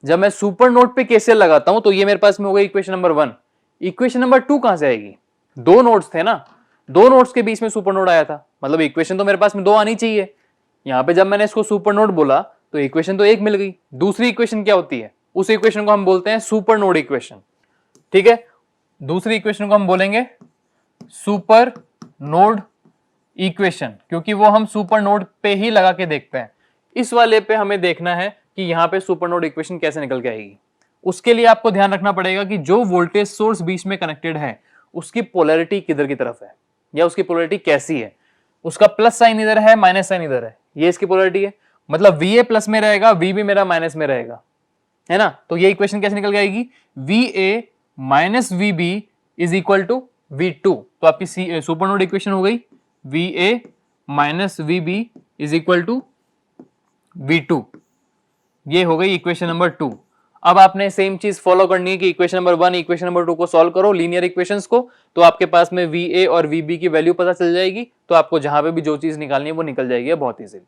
Speaker 1: जब मैं super node पे KCL लगाता हूं तो ये मेरे पास में हो गई equation number one. Equation number to कहां से आएगी, दो नोड्स थे ना, दो नोड्स के बीच में सुपर नोड आया था, मतलब इक्वेशन तो मेरे पास में दो आनी चाहिए। यहां पे जब मैंने इसको सुपर नोड बोला तो इक्वेशन तो एक मिल गई। दूसरी इक्वेशन क्या होती है, उस इक्वेशन को हम बोलते हैं सुपर नोड इक्वेशन, ठीक है। दूसरी इक्वेशन को हम बोलेंगे सुपर नोड इक्वेशन, क्योंकि वो हम सुपर नोड पे ही लगा के देखते हैं। इस वाले पे हमें देखना है कि यहाँ पे सुपर नोड इक्वेशन कैसे निकल के आएगी। उसके लिए आपको ध्यान रखना पड़ेगा कि जो वोल्टेज सोर्स बीच में कनेक्टेड है उसकी पोलैरिटी किधर की तरफ है या उसकी पोलैरिटी कैसी है। उसका प्लस साइन इधर है, माइनस साइन इधर है, ये इसकी पोलैरिटी है। मतलब वी ए प्लस में रहेगा, वी बी मेरा माइनस में रहेगा, है ना। तो ये इक्वेशन कैसे निकल के आएगी, V A minus V B is equal to V two. तो आपकी सुपर नोड इक्वेशन हो गई V A minus V B is equal to V two. ये हो गई इक्वेशन नंबर टू। अब आपने सेम चीज फॉलो करनी है कि equation number one equation number to को सॉल्व करो, लीनियर इक्वेशंस को, तो आपके पास में वी ए और वी बी की वैल्यू पता चल जाएगी। तो आपको जहां पे भी जो चीज निकालनी है वो निकल जाएगी बहुत इजीली,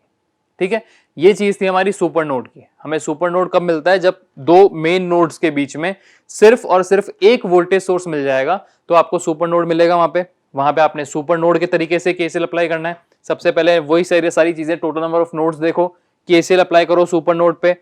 Speaker 1: ठीक है। ये चीज थी हमारी सुपर नोड की। हमें सुपर नोड कब मिलता है, जब दो मेन नोड्स के बीच में सिर्फ और सिर्फ एक वोल्टेज सोर्स मिल जाएगा तो आपको सुपर नोड मिलेगा। वहां पे आपने सुपर नोड के तरीके से केसीएल अप्लाई करना है। सबसे पहले वही सारी चीजें, टोटल नंबर ऑफ नोड्स देखो, केसीएल अप्लाई करो सुपर नोड पे।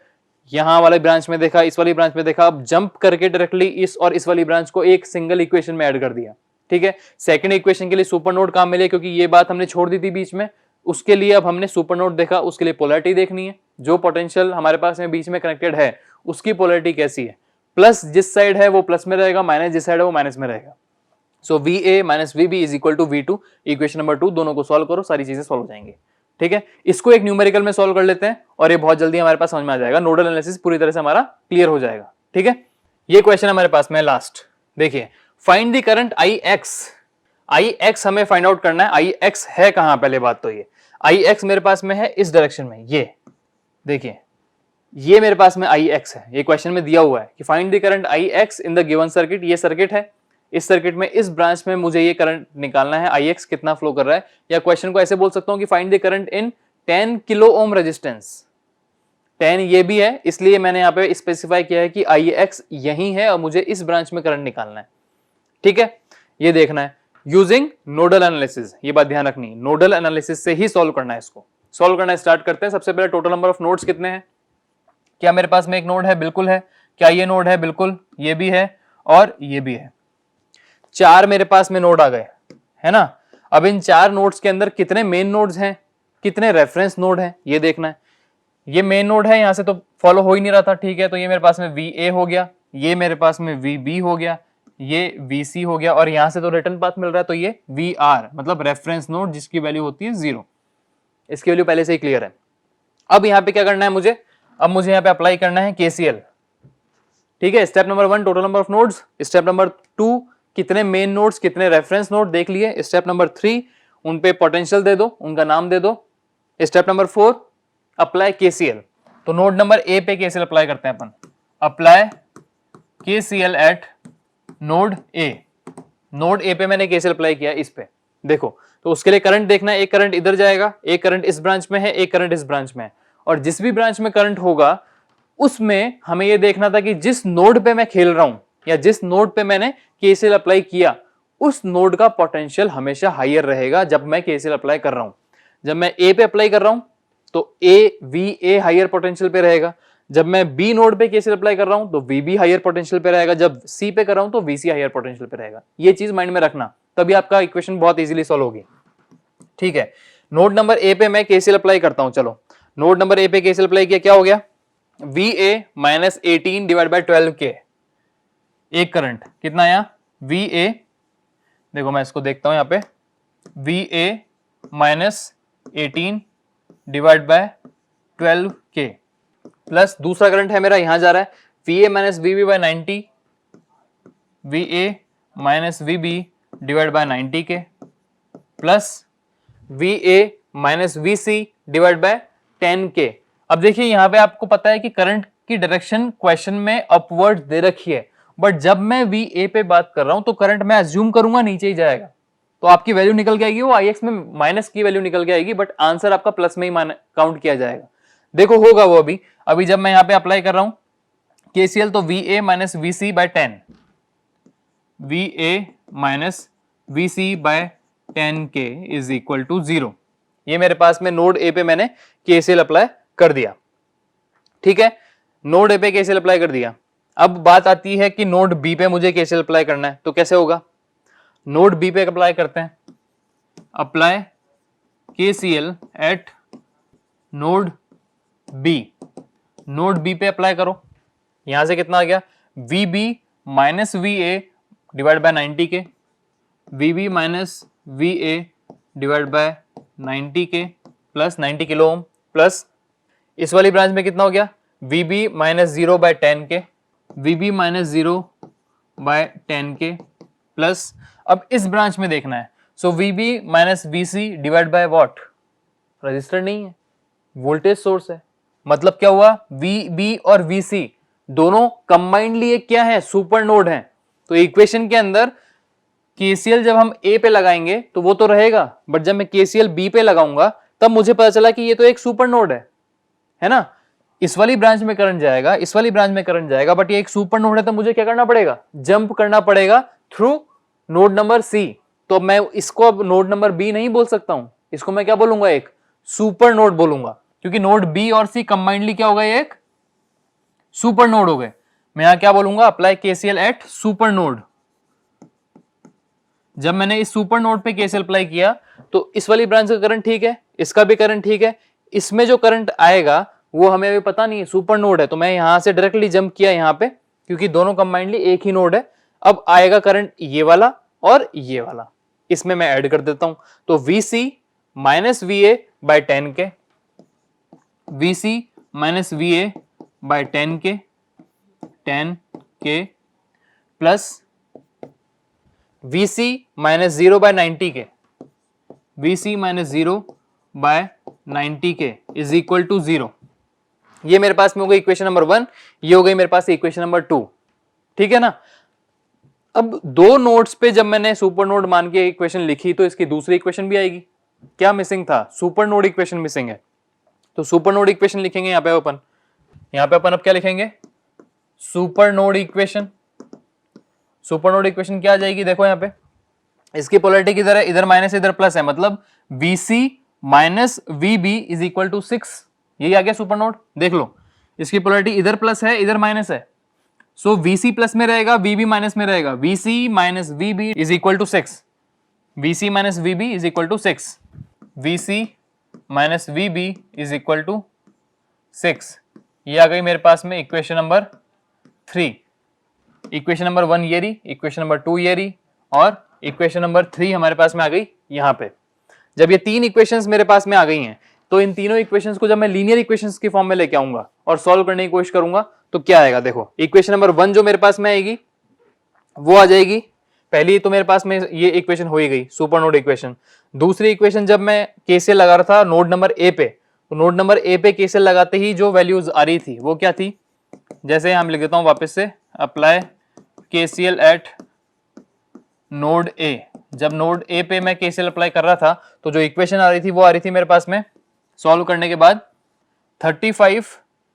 Speaker 1: यहां वाले ब्रांच में देखा, इस वाली ब्रांच में देखा, अब जंप करके डायरेक्टली इस और इस वाली ब्रांच को एक सिंगल इक्वेशन में ऐड कर दिया, ठीक है। सेकंड इक्वेशन के लिए सुपर नोड काम मिले क्योंकि ये बात हमने छोड़ दी थी बीच में। उसके लिए अब हमने सुपर नोड देखा, उसके लिए पोलैरिटी देखनी है, जो पोटेंशियल हमारे पास में बीच में कनेक्टेड है उसकी पोलैरिटी कैसी है। प्लस जिस साइड है वो प्लस में रहेगा, माइनस जिस साइड है वो माइनस में रहेगा। So V A minus V B is equal to V two. Equation number two, दोनों को सॉल्व करो, सारी चीजें सॉल्व हो जाएंगी, ठीक है। इसको एक न्यूमेरिकल में सॉल्व कर लेते हैं और ये बहुत जल्दी हमारे पास समझ में आ जाएगा, नोडल एनालिसिस पूरी तरह से हमारा क्लियर हो जाएगा, ठीक है। ये क्वेश्चन हमारे पास में लास्ट, देखिए, find the current I x. I x हमें फाइंड आउट करना है। आई एक्स है कहां, पहले बात तो ये, आई एक्स मेरे पास में है इस डायरेक्शन में, ये देखिए, ये मेरे पास में आई एक्स है। ये क्वेश्चन में दिया हुआ है कि find the current I x in the given circuit. ये सर्किट है, इस सर्किट में इस ब्रांच में मुझे ये करंट निकालना है, Ix कितना फ्लो कर रहा है, या क्वेश्चन को ऐसे बोल सकता हूं कि find the current in 10 kilo ohm resistance. 10 ये भी है, इसलिए मैंने यहाँ पे स्पेसिफाई किया है कि Ix यही है और मुझे इस ब्रांच में करंट निकालना है। ठीक है, ये देखना है यूजिंग नोडल एनालिसिस, ये बात ध्यान रखनी, नोडल एनालिसिस से ही सॉल्व करना है। इसको सॉल्व करना स्टार्ट करते हैं। सबसे पहले टोटल नंबर ऑफ नोड्स कितने हैं, क्या मेरे पास में एक नोड है, बिल्कुल है। क्या ये नोड है, बिल्कुल, ये भी है और ये भी है। 4 मेरे पास में नोड आ गए, है ना। अब इन 4 नोड्स के अंदर कितने मेन नोड्स हैं, कितने रेफरेंस नोड हैं, ये देखना है। ये मेन नोड है, यहां से तो फॉलो हो ही नहीं रहा था, ठीक है। तो ये मेरे पास में VA हो गया, ये मेरे पास में VB हो गया, ये VC हो गया, और यहां से तो रिटर्न पाथ मिल रहा है, तो ये VR मतलब रेफरेंस नोड जिसकी वैल्यू होती है 0। इसकी वैल्यू पहले से ही क्लियर है। अब यहां पे क्या करना है मुझे, अब मुझे यहां पे अप्लाई करना है KCL। ठीक है, step number 1 total number of nodes, step number 2 कितने मेन नोड्स कितने रेफरेंस नोड देख लिए, स्टेप नंबर 3 उन पे पोटेंशियल दे दो, उनका नाम दे दो, स्टेप नंबर 4 अप्लाई KCL। तो नोड नंबर ए पे KCL अप्लाई करते हैं अपन, apply KCL at node A. Node A पे मैंने KCL अप्लाई किया इस पे, देखो। तो उसके लिए करंट देखना है, एक करंट इधर जाएगा, एक करंट इस ब्रांच में है, एक करंट इस ब्रांच में है, और जिस भी ब्रांच में करंट होगा उसमें हमें यह देखना था कि जिस नोड पे मैं खेल रहा हूं या जिस नोड पे मैंने KCL अप्लाई किया उस नोड का पोटेंशियल हमेशा हायर रहेगा जब मैं KCL अप्लाई कर रहा हूं। जब मैं ए पे अप्लाई कर रहा हूं तो VA हायर पोटेंशियल पे रहेगा, जब मैं B नोड पे KCL अप्लाई कर रहा हूं तो VB हायर पोटेंशियल पे रहेगा, जब C पे कर रहा हूं तो VC हायर पोटेंशियल पे रहेगा। ये चीज माइंड में रखना, तभी आपका इक्वेशन बहुत इजीली सॉल्व होगी। ठीक है, नोड नंबर ए पे मैं KCL अप्लाई करता हूं। चलो, नोड नंबर ए पे KCL अप्लाई किया, क्या हो गया, VA minus 18 divide by 12K। एक करंट कितना आया, VA, देखो मैं इसको देखता हूं यहां पे, VA minus 18 divide by 12K प्लस दूसरा करंट है मेरा यहां जा रहा है, VA minus VB by 90, VA minus VB divide by 90K plus VA minus VC divide by 10K। अब देखिए यहां पे आपको पता है कि करंट की डायरेक्शन क्वेश्चन में अपवर्ड दे रखी है, बट जब मैं VA पे बात कर रहा हूं तो करंट मैं अज्यूम करूंगा नीचे ही जाएगा, तो आपकी वैल्यू निकल के आएगी, वो Ix में माइनस की वैल्यू निकल के आएगी, बट आंसर आपका प्लस में ही काउंट किया जाएगा। देखो होगा वो अभी जब मैं यहां पे अप्लाई कर रहा हूं KCL, तो VA minus VC by 10, VA minus VC by 10K is equal to 0। ये मेरे पास में नोड ए पे मैंने KCL अप्लाई कर दिया। ठीक है, नोड ए पे KCL अप्लाई कर दिया। अब बात आती है कि नोड बी पे मुझे KCL अप्लाई करना है, तो कैसे होगा, नोड बी पे अप्लाई करते हैं, apply KCL at node B. Node B पे अप्लाई करो, यहां से कितना आ गया, VB minus VA divide by 90K, VB minus VA divide by 90K plus 90 kilo ohm, plus इस वाली ब्रांच में कितना हो गया, VB minus 0 by 10K, VB minus 0 by 10K plus, अब इस ब्रांच में देखना है, so VB minus VC divide by what, register नहीं है, वोल्टेज सोर्स है, मतलब क्या हुआ, VB और VC दोनों कंबाइंडली एक क्या है, सुपर नोड है। तो इक्वेशन के अंदर KCL जब हम A पे लगाएंगे तो वो तो रहेगा, बट जब मैं KCL B पे लगाऊंगा तब मुझे पता चला कि ये तो एक सुपर नोड है ना। इस वाली ब्रांच में करंट जाएगा, इस वाली ब्रांच में करंट जाएगा, बट ये एक सुपर नोड है, तो मुझे क्या करना पड़ेगा, जंप करना पड़ेगा थ्रू नोड नंबर C। तो मैं इसको अब नोड नंबर B नहीं बोल सकता हूं, इसको मैं क्या बोलूंगा, एक सुपर नोड बोलूंगा, क्योंकि नोड B और C कंबाइंडली क्या हो गए, एक सुपर नोड हो गए। मैं यहां क्या बोलूंगा, apply KCL at super node. जब मैंने इस सुपर नोड पे KCL अप्लाई किया तो इस वाली ब्रांच का करंट ठीक है, इसका भी करंट ठीक है, इसमें जो करंट आएगा वो हमें अभी पता नहीं है, सुपर नोड है, तो मैं यहां से डायरेक्टली जंप किया यहां पे, क्योंकि दोनों कंबाइंडली एक ही नोड है। अब आएगा करंट ये वाला और ये वाला, इसमें मैं ऐड कर देता हूं, तो VC minus VA by 10K, VC minus VA by 10K plus VC minus 0 by 90K, VC minus 0 by 90K is equal to 0। ये मेरे पास में हो गई इक्वेशन नंबर 1, ये हो गई मेरे पास इक्वेशन नंबर 2। ठीक है ना। अब दो नोड्स पे जब मैंने सुपर नोड मान के इक्वेशन लिखी तो इसकी दूसरी इक्वेशन भी आएगी। क्या मिसिंग था? सुपर नोड इक्वेशन मिसिंग है। तो सुपर नोड इक्वेशन लिखेंगे यहाँ पे अपन अब क्या लिखेंगे? Super node equation. Super node equation क्या आ जाएगी? देखो यहाँ पे इसकी पोलैरिटी किधर है? इधर माइनस इधर प्लस है, मतलब VC minus VB is equal to 6। यही आ गया सुपर नोड। देख लो इसकी पोलैरिटी इधर प्लस है इधर माइनस है, सो VC प्लस में रहेगा VB माइनस में रहेगा। VC minus VB is equal to 6। VC minus VB is equal to 6। VC minus VB is equal to 6। ये आ गई मेरे पास में इक्वेशन नंबर 3। इक्वेशन नंबर 1 ये रही, इक्वेशन नंबर 2 ये रही, और इक्वेशन नंबर 3 हमारे पास में आ गई यहाँ पे। जब ये तीन इक्वेशंस मेरे पास में आ गई हैं तो इन तीनों इक्वेशंस को जब मैं लीनियर इक्वेशंस की फॉर्म में लेके आऊंगा और सॉल्व करने की कोशिश करूंगा तो क्या आएगा? देखो इक्वेशन नंबर 1 जो मेरे पास में आएगी वो आ जाएगी पहली, तो मेरे पास में ये इक्वेशन हो ही गई सुपर नोड इक्वेशन। दूसरी इक्वेशन जब मैं केसीएल लगा रहा था नोड नंबर ए पे, तो नोड नंबर ए पे केसीएल लगाते ही जो वैल्यूज आ रही थी वो क्या थी? जैसे हम लिख देता हूं वापस से, अप्लाई केसीएल एट नोड ए। जब नोड ए पे मैं केसीएल अप्लाई कर रहा था तो जो इक्वेशन आ रही थी वो आ रही थी मेरे पास में सॉल्व करने के बाद 35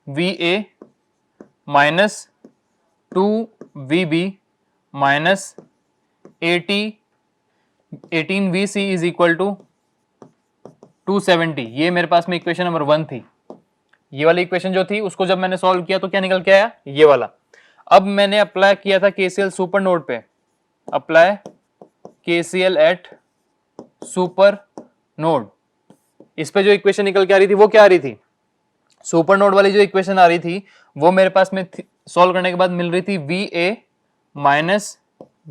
Speaker 1: VA minus 2 VB minus 18 VC is equal to 270। ये मेरे पास में इक्वेशन नंबर 1 थी। ये वाली इक्वेशन जो थी उसको जब मैंने सॉल्व किया तो क्या निकल के आया? ये वाला। अब मैंने अप्लाई किया था केसीएल सुपर नोड पे, apply KCL at super node. इस पे जो इक्वेशन निकल के आ रही थी वो क्या आ रही थी? सुपर नोड वाली जो इक्वेशन आ रही थी वो मेरे पास में सॉल्व करने के बाद मिल रही थी VA minus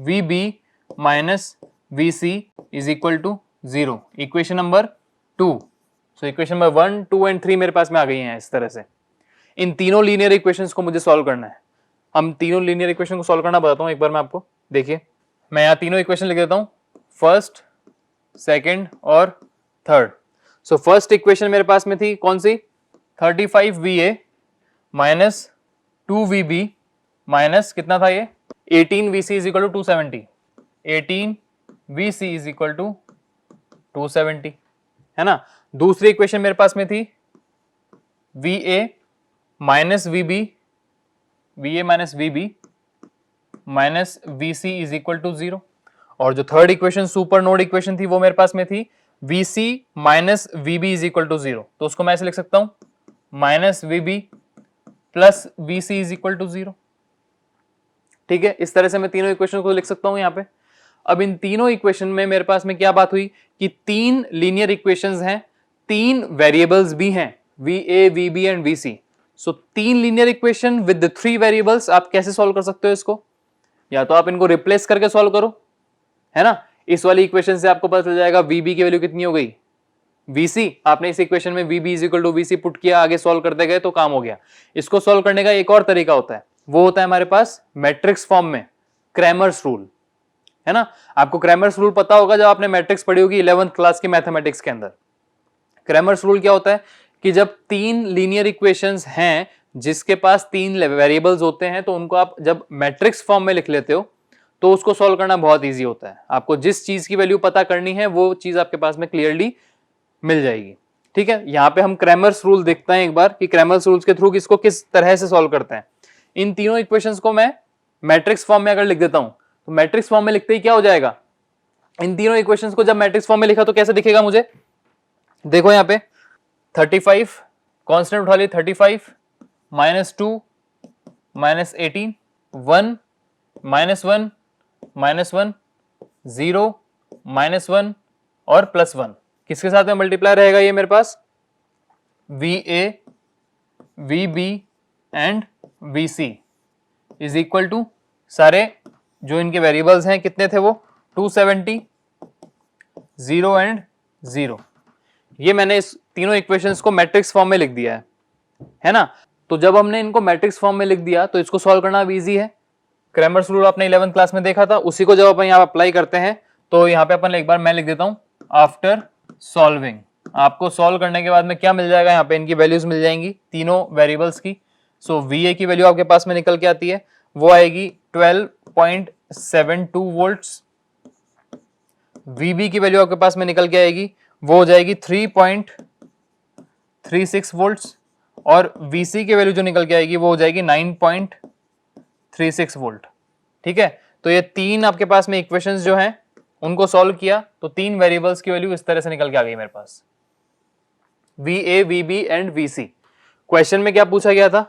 Speaker 1: VB minus VC is equal to 0। Equation number 2। So equation number 1, 2 and 3 मेरे पास में आ गई हैं। इस तरह से इन तीनों लीनियर इक्वेशंस को मुझे सॉल्व करना है। हम तीनों लीनियर इक्वेशन को सॉल्व करना बताता हूं एक बार मैं आपको। देखिए मैं यहाँ तीनों इक्वेशन लिख देता हूं, फर्स्ट, सेकेंड और थर्ड। सो फर्स्ट इक्वेशन मेरे पास में थी कौन सी? 35 VA माइनस 2 VB माइनस कितना था ये? 18 VC is equal to 270। 18 VC is equal to 270 है ना। दूसरी इक्वेशन मेरे पास में थी VA minus VB, VA minus VB minus VC is equal to 0। और जो third equation super node equation थी वो मेरे पास में थी VC minus VB is equal to 0। तो उसको मैं ऐसे लिख सकता हूं, minus VB plus VC is equal to 0। ठीक है, इस तरह से मैं तीनों इक्वेशन को लिख सकता हूं यहाँ पे। अब इन तीनों इक्वेशन में मेरे पास में क्या बात हुई कि तीन लीनियर इक्वेशंस हैं, तीन वेरिएबल्स भी हैं, VA, VB एंड VC। सो तीन linear equation with the 3 variables. आप कैसे सॉल्व कर सकते हो इसको? या तो आप इनको रिप्लेस करके सॉल्व करो, है ना। इस वाली इक्वेशन से आपको पता चल जाएगा VB की वैल्यू कितनी हो गई, VC। आपने इस इक्वेशन में VB is equal to VC put किया, आगे सॉल्व करते गए तो काम हो गया। इसको सॉल्व करने का एक और तरीका होता है, वो होता है हमारे पास मैट्रिक्स फॉर्म में, क्रैमर्स रूल, है ना। आपको क्रैमर्स रूल पता होगा जब आपने मैट्रिक्स पढ़ी होगी 11th क्लास की मैथमेटिक्स के अंदर। क्रैमर्स रूल क्या होता है कि जब तीन लीनियर इक्वेशंस हैं जिसके पास तीन वेरिएबल्स होते हैं तो उनको आप जब मैट्रिक्स फॉर्म में लिख लेते हो तो उसको सॉल्व करना बहुत इजी होता है। आपको जिस चीज की वैल्यू पता करनी है वो चीज आपके पास में क्लियरली मिल जाएगी। ठीक है, यहाँ पे हम क्रैमर्स रूल देखते हैं एक बार कि क्रैमर्स रूल्स के थ्रू इसको किस तरह से सॉल्व करते हैं। इन तीनों इक्वेशंस को मैं मैट्रिक्स फॉर्म में अगर लिख देता हूं तो मैट्रिक्स फॉर्म में लिखते ही क्या हो जाएगा, इन तीनों इक्वेशंस को जब मैट्रिक्स फॉर्म में लिखा तो कैसे दिखेगा मुझे? देखो यहाँ पे 35 कांस्टेंट उठा ली, 35 minus 2 minus 18, 1 minus 1 minus 1, 0 minus 1 और प्लस 1। किसके साथ में मल्टीप्लाई रहेगा ये मेरे पास? VA, VB and VC is equal to सारे जो इनके वेरिएबल्स हैं कितने थे वो 270, 0 एंड 0। ये मैंने इस तीनों इक्वेशंस को मैट्रिक्स फॉर्म में लिख दिया है ना। तो जब हमने इनको मैट्रिक्स फॉर्म में लिख दिया तो इसको सॉल्व करना अब इजी है। क्रैमर्स रूल आपने 11th क्लास में देखा था, उसी को जब अपन यहाँ अप्लाई करते हैं तो यहाँ पे अपन एक बार मैं लिख देता हूं, आफ्टर सॉल्विंग। आपको सॉल्व करने के बाद में क्या मिल जाएगा? यहाँ पे इनकी वैल्यूज मिल जाएंगी तीनों वेरिएबल्स की। सो VA की वैल्यू आपके पास में निकल के आती है, वो आएगी 3.72 वोल्ट्स, VB की वैल्यू आपके पास में निकल के आएगी, वो हो जाएगी 3.36 वोल्ट्स, और VC की वैल्यू जो निकल के आएगी वो हो जाएगी 9.36 वोल्ट। ठीक है, तो ये तीन आपके पास में इक्वेशंस जो हैं उनको सॉल्व किया तो तीन वेरिएबल्स की वैल्यू इस तरह से निकल के आ गई मेरे पास, VA, VB and VC। Question में क्या पूछा गया था?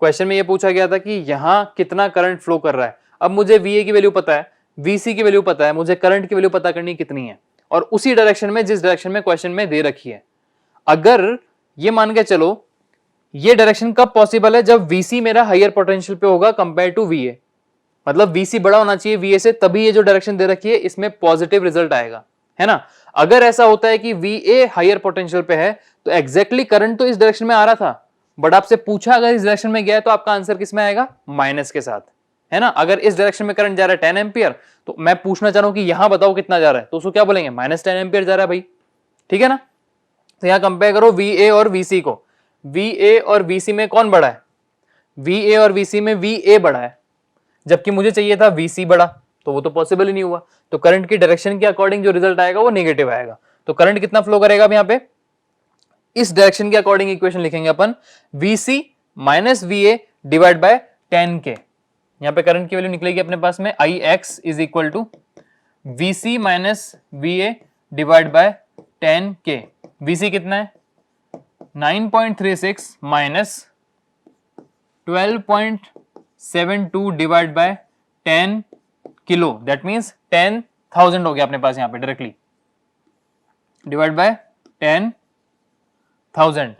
Speaker 1: क्वेश्चन में ये पूछा गया था कि यहां कितना करंट फ्लो कर रहा है। अब मुझे VA की वैल्यू पता है, VC की वैल्यू पता है, मुझे करंट की वैल्यू पता करनी कितनी है, और उसी डायरेक्शन में जिस डायरेक्शन में क्वेश्चन में दे रखी है। अगर ये मान के चलो, ये डायरेक्शन कब पॉसिबल है? जब VC मेरा हायर पोटेंशियल पे होगा कंपेयर टू VA, मतलब VC बड़ा होना चाहिए VA से, तभी ये जो डायरेक्शन दे रखी है इसमें पॉजिटिव रिजल्ट आएगा, है ना। अगर ऐसा होता है कि VA हायर पोटेंशियल पे है तो एग्जैक्टली करंट तो इस डायरेक्शन में आ रहा था, बट आपसे पूछा अगर इस डायरेक्शन में गया है तो आपका आंसर किस में आएगा? माइनस के साथ, है ना। अगर इस डायरेक्शन में करंट जा रहा है 10 एम्पियर, तो मैं पूछना चाह रहा हूं कि यहां बताओ कितना जा रहा है, तो उसको क्या बोलेंगे? -10 एम्पियर जा रहा है भाई, ठीक है ना। तो यहां कंपेयर करो VA और VC को, VA और VC में कौन बड़ा है? VA और VC में VA बड़ा है, जबकि मुझे चाहिए था VC बड़ा, तो वो तो पॉसिबल ही नहीं हुआ। तो करंट की डायरेक्शन के अकॉर्डिंग जो रिजल्ट आएगा वो नेगेटिव आएगा। तो करंट कितना फ्लो करेगा अब यहाँ पे? इस डायरेक्शन के अकॉर्डिंग इक्वेशन लिखेंगे अपन, VC minus VA divide by 10K। यहाँ पे करंट की वैल्यू निकलेगी अपने पास में IX is equal to VC minus VA divide by 10K। VC कितना है? 9.36 minus 12.72 divide by 10 kilo, that means 10,000 हो गया अपने पास यहाँ पे directly, divide by 10,000,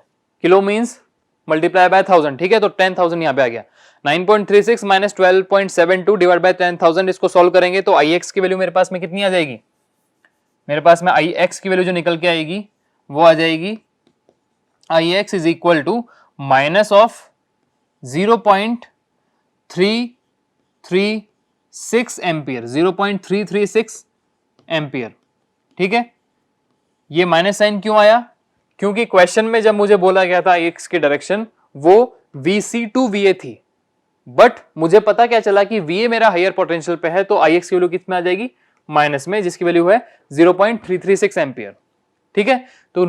Speaker 1: kilo means multiply by 1000, ठीक है। तो 10,000 यहाँ पे आ गया। 9.36 माइनस 12.72 डिवाइड बाय 10,000, इसको सॉल्व करेंगे तो IX की वैल्यू मेरे पास में कितनी आ जाएगी? मेरे पास में IX की वैल्यू जो निकल के आएगी वो आ जाएगी IX is equal to minus of 0.336 ampere, 0.336 ampere, ठीक है। ये माइनस साइन क्यों आया? क्योंकि क्वेश्चन में जब मुझे बोला गया था IX की डायरेक्शन वो VC टू VA थी, बट मुझे पता क्या चला कि VA मेरा हायर पोटेंशियल पे है, तो IX की वैल्यू कितने आ जाएगी? माइनस में, जिसकी वैल्यू है 0.336 एम्पियर, ठीक है। तो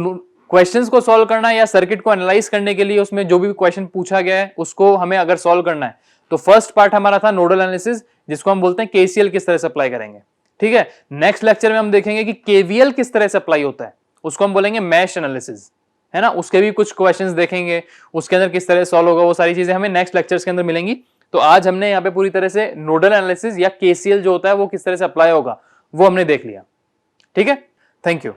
Speaker 1: क्वेश्चंस को सॉल्व करना या सर्किट को एनालाइज करने के लिए उसमें जो भी क्वेश्चन पूछा गया है उसको हमें अगर सॉल्व करना है तो फर्स्ट पार्ट हमारा था नोडल एनालिसिस, जिसको हम बोलते हैं KCL किस तरह से अप्लाई करेंगे, ठीक है। नेक्स्ट लेक्चर में हम देखेंगे कि KVL किस तरह से अप्लाई होता है, उसको हम बोलेंगे मैश एनालिसिस, है ना। उसके भी कुछ क्वेश्चंस देखेंगे, उसके अंदर किस तरह सॉल्व होगा, वो सारी चीजें हमें नेक्स्ट लेक्चर्स के अंदर मिलेंगी। तो आज हमने यहाँ पे पूरी तरह से नोडल एनालिसिस या KCL जो होता है वो किस तरह से अप्लाई होगा वो हमने देख लिया, ठीक है। Thank you.